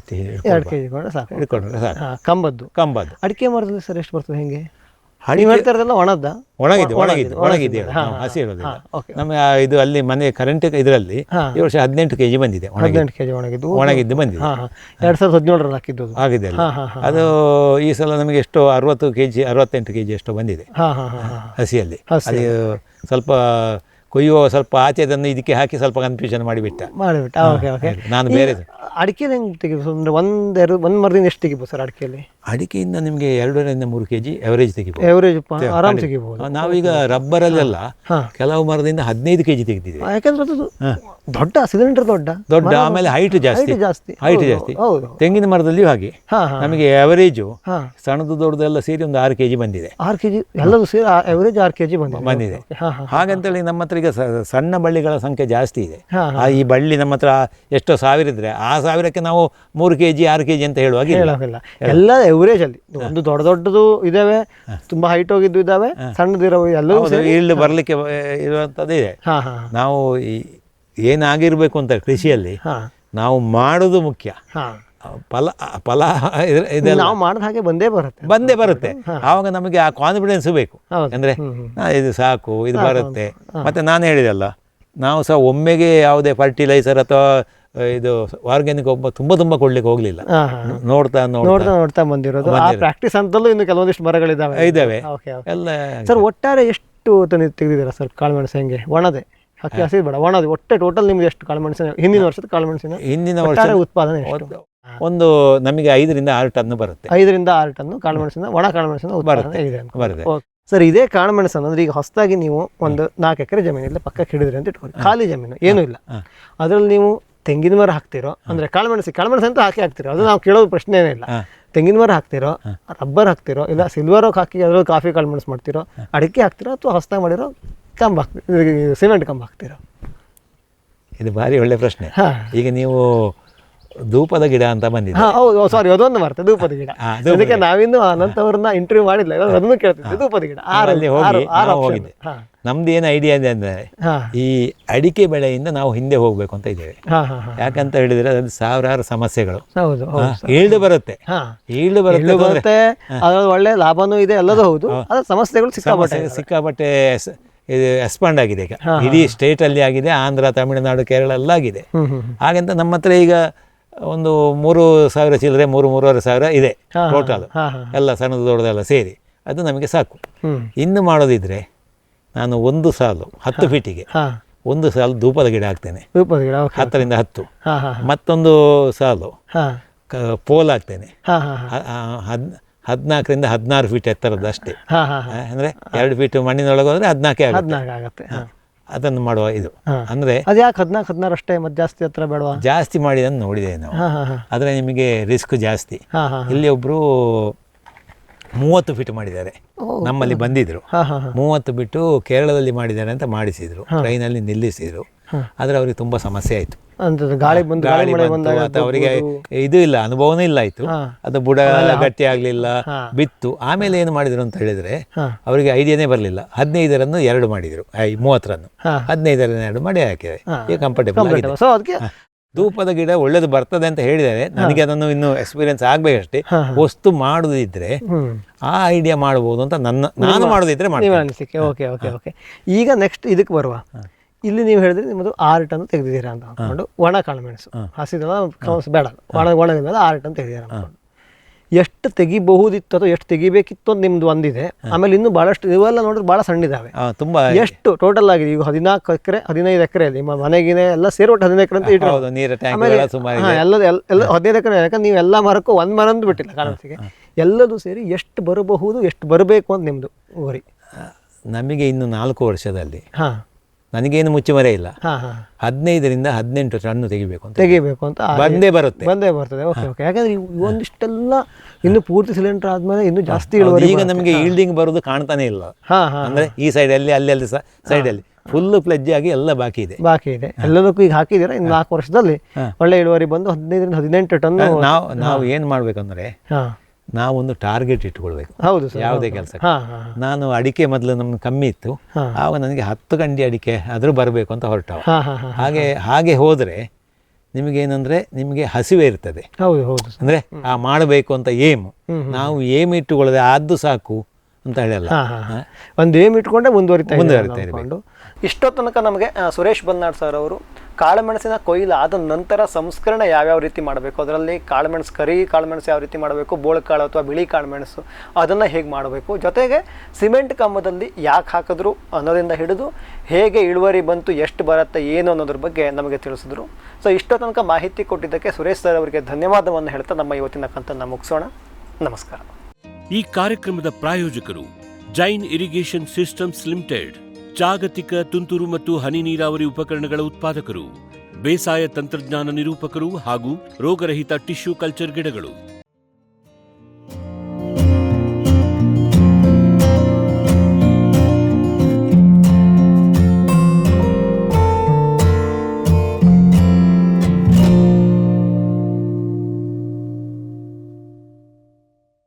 ಹಿಡ್ಕೊಂಡ್ರೆ ಸಾಕು. ಕಂಬದ್ದು ಅಡಿಕೆ ಮರದಲ್ಲಿ ಸರ್ ಎಷ್ಟು ಬರ್ತದೆ? ಹೆಂಗೆ ಒಣಗಿದೆ ಹಸಿ ಇರೋದಿಲ್ಲ. ನಮ್ಮ ಇದು ಅಲ್ಲಿ ಮನೆ ಕರೆಂಟ್ ಇದರಲ್ಲಿ ಈ ವರ್ಷ 18 kg ಬಂದಿದೆ, 18 kg ಒಣಗಿದ್ದು ಬಂದಿದೆ. 2017 ಹಾಕಿದ್ದು ಆಗಿದೆ. ಅದು ಈ ಸಲ ನಮಗೆ ಎಷ್ಟು 60 kg 68 kg ಎಷ್ಟು ಬಂದಿದೆ ಹಸಿಯಲ್ಲಿ. ಅದು ಸ್ವಲ್ಪ ಕೊಯ್ಯುವ ಸ್ವಲ್ಪ ಆಚೆದನ್ನು ಇದಕ್ಕೆ ಹಾಕಿ ಸ್ವಲ್ಪ ಕನ್ಫ್ಯೂಷನ್ ಮಾಡಿಬಿಟ್ಟ. ನಾನು ಬೇರೆ ಅಡಿಕೆ ಹೆಂಗೆ ತೆಗಿಬೋದು ಅಂದ್ರೆ ಒಂದು ಮರದಿಂದ ಎಷ್ಟು ತೆಗಿಬೋದು ಸರ್ ಅಡಿಕೆಯಲ್ಲಿ? ಅಡಿಕೆಯಿಂದ ನಿಮಗೆ 2.5 3 kg ಎವರೇಜ್ ತೆಗಿಬೋದು. ಎವರೇಜ್ ಆರಾಮ್ ತೆಗಿಬಹುದು. ನಾವೀಗ ರಬ್ಬರಲ್ಲೆಲ್ಲ ಕೆಲವು ಮರದಿಂದ 15 kg ತೆಗೆದಿದ್ದೀವಿ. ಯಾಕಂದ್ರೆ ಅದು ದೊಡ್ಡ ಸಿಲಿಂಡರ್ ದೊಡ್ಡ, ಆಮೇಲೆ ಹೈಟ್ ಜಾಸ್ತಿ. ತೆಂಗಿನ ಮರದಲ್ಲಿಯೂ ಹಾಗೆ ನಮಗೆ ಎವರೇಜು ಸಣ್ಣದು ದೊಡ್ಡದೆಲ್ಲ ಸೇರಿ ಒಂದು 6 kg ಬಂದಿದೆ. 6 kg ಎಲ್ಲದೂ ಸೇರಿ ಎವರೇಜ್ 6 kg ಬಂದಿದೆ. ಹಾಗಂತೇಳಿ ನಮ್ಮ ಹತ್ರ ಈಗ ಸಣ್ಣ ಬಳ್ಳಿಗಳ ಸಂಖ್ಯೆ ಜಾಸ್ತಿ ಇದೆ. ಈ ಬಳ್ಳಿ ನಮ್ಮ ಹತ್ರ ಎಷ್ಟೋ 1000 ಇದ್ರೆ ಆ 1000ಕ್ಕೆ ನಾವು 3 kg 6 kg ಅಂತ ಹೇಳುವಾಗಿಲ್ಲ. ಎಲ್ಲ ಎವರೇಜ್ ಅಲ್ಲಿ ಒಂದು ದೊಡ್ಡದು ಇದಾವೆ, ತುಂಬಾ ಹೈಟ್ ಹೋಗಿದ್ದು ಇದಾವೆ, ಸಣ್ಣದಿರೋ ಎಲ್ಲವೂ ಈಲ್ಡ್ ಬರ್ಲಿಕ್ಕೆ ಇರುವಂತದ್ದು ಇದೆ. ನಾವು ಏನಾಗಿರ್ಬೇಕು ಅಂತ ಕೃಷಿಯಲ್ಲಿ ನಾವು ಮಾಡೋದು ಮುಖ್ಯ. ಫಲ ನಾವು ಮಾಡಿದ ಹಾಗೆ ಬಂದೇ ಬರುತ್ತೆ. ಆವಾಗ ನಮಗೆ ಆ ಕಾನ್ಫಿಡೆನ್ಸ್ ಬೇಕು. ಅಂದ್ರೆ ಇದು ಸಾಕು, ಇದು ಬರುತ್ತೆ. ಮತ್ತೆ ನಾನು ಹೇಳಿದಲ್ಲ, ನಾವು ಸಹ ಒಮ್ಮೆಗೆ ಯಾವುದೇ ಫರ್ಟಿಲೈಸರ್ ಅಥವಾ ಇದು ಆರ್ಗ್ಯಾನಿಕ್ ತುಂಬಾ ಕೊಡ್ಲಿಕ್ಕೆ ಹೋಗ್ಲಿಲ್ಲ. ನೋಡ್ತಾ ಬಂದಿರೋದು ಪ್ರಾಕ್ಟೀಸ್ ಅಂತಲೂ ಇನ್ನು ಕೆಲವೊಂದಿಷ್ಟು ಮರಗಳಿದಾವೆ ಎಲ್ಲ. ಸರ್ ಒಟ್ಟಾರೆ ಎಷ್ಟು ತೆಗೆದಿದ್ದೀರಾ ಸರ್ ಕಾಳುಮೆಣಸು? ಹೆಂಗೆ ಒಣದೆ ಹಸಿ ಬೇಡ, ಒಣದೆ ಒಟ್ಟೆ ಟೋಟಲ್ ನಿಮ್ಗೆ ಎಷ್ಟು ಕಾಳುಮೆಣಸಿನ ಹಿಂದಿನ ವರ್ಷದ ಕಾಳುಮೆಣಸಿನ ಉತ್ಪಾದನೆ ಒಂದು ನಮಗೆ 5 ರಿಂದ 6 ಟನ್ ಬರುತ್ತೆ. 5 ರಿಂದ 6 ಟನ್ ಕಾಳುಮೆಣಸಿನ ಒಣ ಕಾಳುಮೆಣಸಿನ ಉತ್ಪಾದನೆ ಇದೆ. ಸರ್ ಇದೇ ಕಾಳುಮೆಣಸನ್ನು ಅಂದ್ರೆ ಈಗ ಹೊಸದಾಗಿ ನೀವು ಒಂದು 4 ಎಕರೆ ಜಮೀನಲ್ಲಿ ಪಕ್ಕಕ್ಕೆ ಹಿಡಿದ್ರಿ ಅಂತ ಇಟ್ಕೊಳ್ಳಿ, ಖಾಲಿ ಜಮೀನು ಏನೂ ಇಲ್ಲ, ಅದ್ರಲ್ಲಿ ನೀವು ತೆಂಗಿನ ಮರ ಹಾಕ್ತಿರೋ ಅಂದ್ರೆ ಕಾಳುಮೆಣಸು ಅಂತ ಹಾಕ್ತಿರೋ, ಅದು ನಾವು ಕೇಳೋದು ಪ್ರಶ್ನೆ ಏನಿಲ್ಲ. ತೆಂಗಿನ ಮರ ಹಾಕ್ತಿರೋ, ರಬ್ಬರ್ ಹಾಕ್ತಿರೋ, ಇಲ್ಲ ಸಿಲ್ವರ್ ಹಾಕಿ ಅದ್ರಲ್ಲಿ ಕಾಫಿ ಕಾಳುಮೆಣಸು ಮಾಡ್ತಿರೋ, ಅಡಿಕೆ ಹಾಕ್ತಿರೋ, ಅಥವಾ ಹೊಸದಾಗಿ ಮಾಡಿರೋ ಕಂಬ ಸಿಮೆಂಟ್ ಕಂಬ ಹಾಕ್ತಿರೋ? ಇದು ಭಾರಿ ಒಳ್ಳೆ ಪ್ರಶ್ನೆ. ಈಗ ನೀವು ಧೂಪದ ಗಿಡ ಅಂತ ಬಂದಿದೆ. ಹೌದು, ಸಾರಿ, ಅದೊಂದು ಮರ್ತೆ, ಧೂಪದ ಗಿಡ. ಅದಕ್ಕೆ ನಾವಿನ್ನು ಅನಂತ್ ಅವ್ರನ್ನ ಇಂಟರ್ವ್ಯೂ ಮಾಡಿಲ್ಲ, ಅದನ್ನು ಕೇಳ್ತಿದ್ದೆ. ಧೂಪದ ಗಿಡ ಹೋಗಿದ್ದೆ. ನಮ್ದು ಏನು ಐಡಿಯಾ ಇದೆ ಅಂದ್ರೆ, ಈ ಅಡಿಕೆ ಬೆಳೆಯಿಂದ ನಾವು ಹಿಂದೆ ಹೋಗ್ಬೇಕು ಅಂತ ಇದ್ದೇವೆ. ಯಾಕಂತ ಹೇಳಿದ್ರೆ ಅದು ಸಾವಿರಾರು ಸಮಸ್ಯೆಗಳು. ಈಲ್ಡ್ ಬರುತ್ತೆ, ಅದ್ರಲ್ಲಿ ಒಳ್ಳೆ ಲಾಭನೂ ಇದೆ, ಎಲ್ಲದೂ ಹೌದು. ಅದ್ರ ಸಮಸ್ಯೆಗಳು ಸಿಕ್ಕಾಪಟ್ಟೆ ಇದು ಎಕ್ಸ್ಪಾಂಡ್ ಆಗಿದೆ. ಈಗ ಇಡೀ ಸ್ಟೇಟ್ ಅಲ್ಲಿ ಆಗಿದೆ, ಆಂಧ್ರ, ತಮಿಳುನಾಡು, ಕೇರಳ ಎಲ್ಲ ಆಗಿದೆ. ಹಾಗಂತ ನಮ್ಮ ಹತ್ರ ಈಗ ಒಂದು 3,000 ಚಿಲ್ಲರೆ 3,500 ಇದೆ ಟೋಟಲ್, ಎಲ್ಲ ಸಣ್ಣದು ದೊಡ್ಡದೆಲ್ಲ ಸೇರಿ. ಅದು ನಮಗೆ ಸಾಕು. ಇನ್ನು ಮಾಡೋದಿದ್ರೆ ನಾನು ಒಂದು ಸಾಲು 10 ಫೀಟಿಗೆ ಒಂದು ಸಾಲು ಧೂಪದ ಗಿಡ ಹಾಕ್ತೇನೆ, 10ರಿಂದ 10. ಮತ್ತೊಂದು ಸಾಲು ಪೋಲ್ ಹಾಕ್ತೇನೆ, 14ರಿಂದ 16 ಫೀಟ್ ಎತ್ತರದ್ದು ಅಷ್ಟೇ. ಅಂದರೆ 2 ಫೀಟ್ ಮಣ್ಣಿನೊಳಗೆ ಹೋದರೆ 14 ಆಗುತ್ತೆ. ಅದನ್ನು ಮಾಡುವ ಇದು ಅಂದರೆ ಅದು ಯಾಕೆ 14-16 ಅಷ್ಟೇ, ಮತ್ತೆ ಜಾಸ್ತಿ ಹತ್ರ ಬೇಡವಾ? ಜಾಸ್ತಿ ಮಾಡಿದನ್ನು ನೋಡಿದ್ದೇವೆ ನಾವು, ಆದರೆ ನಿಮಗೆ ರಿಸ್ಕ್ ಜಾಸ್ತಿ. ಇಲ್ಲಿ ಒಬ್ಬರು 30 ಫೀಟ್ ಮಾಡಿದ್ದಾರೆ, ನಮ್ಮಲ್ಲಿ ಬಂದಿದ್ರು. 30 ಬಿಟ್ಟು ಕೇರಳದಲ್ಲಿ ಮಾಡಿದ್ದಾರೆ ಅಂತ ಮಾಡಿಸಿದ್ರು, ಟ್ರೈನಲ್ಲಿ ನಿಲ್ಲಿಸಿದ್ರು. ಆದರೆ ಅವರಿಗೆ ತುಂಬ ಸಮಸ್ಯೆ ಆಯಿತು. ಗಾಳಿ ಬಂತು, ಅವರಿಗೆ ಇದು ಇಲ್ಲ, ಅನುಭವನೂ ಇಲ್ಲ ಆಯಿತು. ಅದು ಬುಡ ಗಟ್ಟಿ ಆಗಲಿಲ್ಲ, ಬಿತ್ತು. ಆಮೇಲೆ ಏನು ಮಾಡಿದ್ರು ಅಂತ ಹೇಳಿದರೆ ಅವರಿಗೆ ಐಡಿಯಾನೇ ಬರಲಿಲ್ಲ. 15ರನ್ನು 2 ಮಾಡಿದರು, 30ರನ್ನು 15ರನ್ನು 2 ಮಾಡಿ ಹಾಕಿದ್ದಾರೆ. ಈಗ ಕಂಫರ್ಟೇಬಲ್ ಆಗಿದೆ. ಧೂಪದ ಗಿಡ ಒಳ್ಳೇದು ಬರ್ತದೆ ಅಂತ ಹೇಳಿದ್ದಾರೆ. ನನಗೆ ಅದನ್ನು ಇನ್ನೂ ಎಕ್ಸ್ಪೀರಿಯನ್ಸ್ ಆಗಬೇಕಷ್ಟೇ. ವಸ್ತು ಮಾಡೋದಿದ್ರೆ ಆ ಐಡಿಯಾ ಮಾಡ್ಬೋದು ಅಂತ ನಾನು ಮಾಡೋದಿದ್ರೆ ಅನಿಸಿಕೆ. Okay okay okay. ಈಗ ನೆಕ್ಸ್ಟ್ ಇದಕ್ಕೆ ಬರುವ. ಇಲ್ಲಿ ನೀವು ಹೇಳಿದ್ರೆ ನಿಮ್ಮದು 6 ಟನ್ ತೆಗೆದಿದ್ದೀರಾ ಅಂತ ಅಂದ್ಕೊಂಡು, ಒಣ ಕಾಳುಮೆಣಸು ಹಸಿದಲ್ಲ ಬೇಡ, ಒಣಗಿದ 6 ಟನ್ ತೆಗೆದಿದ್ದೀರಾ ಅಂದ್ಕೊಂಡು, ಎಷ್ಟು ತೆಗಿಬಹುದಿತ್ತು ಅಥವಾ ಎಷ್ಟು ತೆಗಿಬೇಕಿತ್ತು ಅಂತ ನಿಮ್ದು ಒಂದಿದೆ. ಆಮೇಲೆ ಇನ್ನೂ ಭಾಳಷ್ಟು ಇವೆಲ್ಲ ನೋಡಿದ್ರೆ ಭಾಳ ಸಣ್ಣಿದ್ದಾವೆ. ತುಂಬ ಎಷ್ಟು ಟೋಟಲ್ ಆಗಿದೆ ಈಗ 14 ಎಕರೆ 15 ಎಕರೆಯಲ್ಲಿ ನಿಮ್ಮ ಮನೆಗಿನೇ ಎಲ್ಲ ಸೇರ್ಬಿಟ್ಟು 15 ಎಕರೆ ಅಂತ ಇಟ್ಟು ಎಲ್ಲ 15 ಎಕರೆ. ಯಾಕಂದ್ರೆ ನೀವು ಎಲ್ಲ ಮರಕ್ಕೂ ಒಂದು ಮರ ಅಂತ ಬಿಟ್ಟಿಲ್ಲ ಕಾರಣಸಿಗೆ, ಎಲ್ಲದೂ ಸೇರಿ ಎಷ್ಟು ಬರಬಹುದು, ಎಷ್ಟು ಬರಬೇಕು ಅಂತ ನಿಮ್ಮದು ಗುರಿ. ನಮಗೆ ಇನ್ನು 4 ವರ್ಷದಲ್ಲಿ ನನಗೇನು ಮುಚ್ಚುಮರೆ ಇಲ್ಲ, 15ರಿಂದ 18 ಟನ್ ತೆಗಿಬೇಕು ಅಂತ ಬಂದೇ ಬರ್ತದೆ. Okay okay. ಯಾಕಂದ್ರೆ ಒಂದಿಷ್ಟೆಲ್ಲ ಇನ್ನು ಪೂರ್ತಿ ಸಿಲಿಂಡರ್ ಆದ್ಮೇಲೆ ಇನ್ನು ಜಾಸ್ತಿ ಈಗ ನಮಗೆ ಈಲ್ಡಿಂಗ್ ಬರೋದು ಕಾಣ್ತಾನೆ ಇಲ್ಲ. ಅಂದ್ರೆ ಈ ಸೈಡಲ್ಲಿ ಅಲ್ಲಿ ಸೈಡಲ್ಲಿ ಫುಲ್ ಫ್ಲೆಜ್ ಆಗಿ ಎಲ್ಲ ಬಾಕಿ ಇದೆ. ಎಲ್ಲದಕ್ಕೂ ಈಗ ಹಾಕಿದ್ದೀರಾ. ಇನ್ನು 4 ವರ್ಷದಲ್ಲಿ ಒಳ್ಳೆ ಇಳುವರಿ ಬಂದು 15ರಿಂದ 18 ಟನ್. ನಾವು ಏನು ಮಾಡ್ಬೇಕಂದ್ರೆ ನಾವೊಂದು ಟಾರ್ಗೆಟ್ ಇಟ್ಕೊಳ್ಬೇಕು. ಹೌದು, ಯಾವುದೇ ಕೆಲಸ. ನಾನು ಅಡಿಕೆ ಮೊದಲು ನಮ್ಗೆ ಕಮ್ಮಿ ಇತ್ತು, ಆವಾಗ ನನಗೆ 10 ಗಂಟೆ ಅಡಿಕೆ ಆದರೂ ಬರಬೇಕು ಅಂತ ಹೊರಟವ. ಹಾಗೆ ಹೋದರೆ ನಿಮಗೇನಂದ್ರೆ ನಿಮಗೆ ಹಸಿವೆ ಇರ್ತದೆ. ಅಂದರೆ ಮಾಡಬೇಕು ಅಂತ ಏಮು, ನಾವು ಏಮ್ ಇಟ್ಟುಕೊಳ್ಳದೆ ಅದು ಸಾಕು ಅಂತ ಹೇಳಲ್ಲ, ಒಂದು ಏಮ್ ಇಟ್ಕೊಂಡೆ ಮುಂದುವರಿತಾ ಇರಬೇಕು. ಇಷ್ಟೋ ತನಕ ನಮಗೆ ಸುರೇಶ್ ಬಲ್ನಾಡ್ ಸರ್ ಅವರು ಕಾಳುಮೆಣಸಿನ ಕೊಯ್ಲು ಆದ ನಂತರ ಸಂಸ್ಕರಣೆ ಯಾವ್ಯಾವ ರೀತಿ ಮಾಡಬೇಕು, ಅದರಲ್ಲಿ ಕಾಳುಮೆಣಸು ಕರಿ ಕಾಳುಮೆಣಸು ಯಾವ ರೀತಿ ಮಾಡಬೇಕು, ಬೋಳಕಾಳು ಅಥವಾ ಬಿಳಿ ಕಾಳುಮೆಣಸು ಅದನ್ನು ಹೇಗೆ ಮಾಡಬೇಕು, ಜೊತೆಗೆ ಸಿಮೆಂಟ್ ಕಂಬದಲ್ಲಿ ಯಾಕೆ ಹಾಕಿದ್ರು ಅನ್ನೋದಿಂದ ಹಿಡಿದು ಹೇಗೆ ಇಳುವರಿ ಬಂತು, ಎಷ್ಟು ಬರುತ್ತೆ, ಏನು ಅನ್ನೋದ್ರ ಬಗ್ಗೆ ನಮಗೆ ತಿಳಿಸಿದ್ರು. ಸೊ ಇಷ್ಟೋ ತನಕ ಮಾಹಿತಿ ಕೊಟ್ಟಿದ್ದಕ್ಕೆ ಸುರೇಶ್ ಸರ್ ಅವರಿಗೆ ಧನ್ಯವಾದವನ್ನು ಹೇಳ್ತಾ ನಮ್ಮ ಇವತ್ತಿನ ಕಂತನ್ನು ಮುಗಿಸೋಣ. ನಮಸ್ಕಾರ. ಈ ಕಾರ್ಯಕ್ರಮದ ಪ್ರಾಯೋಜಕರು ಜೈನ್ ಇರಿಗೇಷನ್ ಸಿಸ್ಟಮ್ಸ್ ಲಿಮಿಟೆಡ್, ಜಾಗತಿಕ ತುಂತುರು ಮತ್ತು ಹನಿ ನೀರಾವರಿ ಉಪಕರಣಗಳ ಉತ್ಪಾದಕರು, ಬೇಸಾಯ ತಂತ್ರಜ್ಞಾನ ನಿರೂಪಕರು ಹಾಗೂ ರೋಗರಹಿತ ಟಿಶ್ಯೂ ಕಲ್ಚರ್ ಗಿಡಗಳು.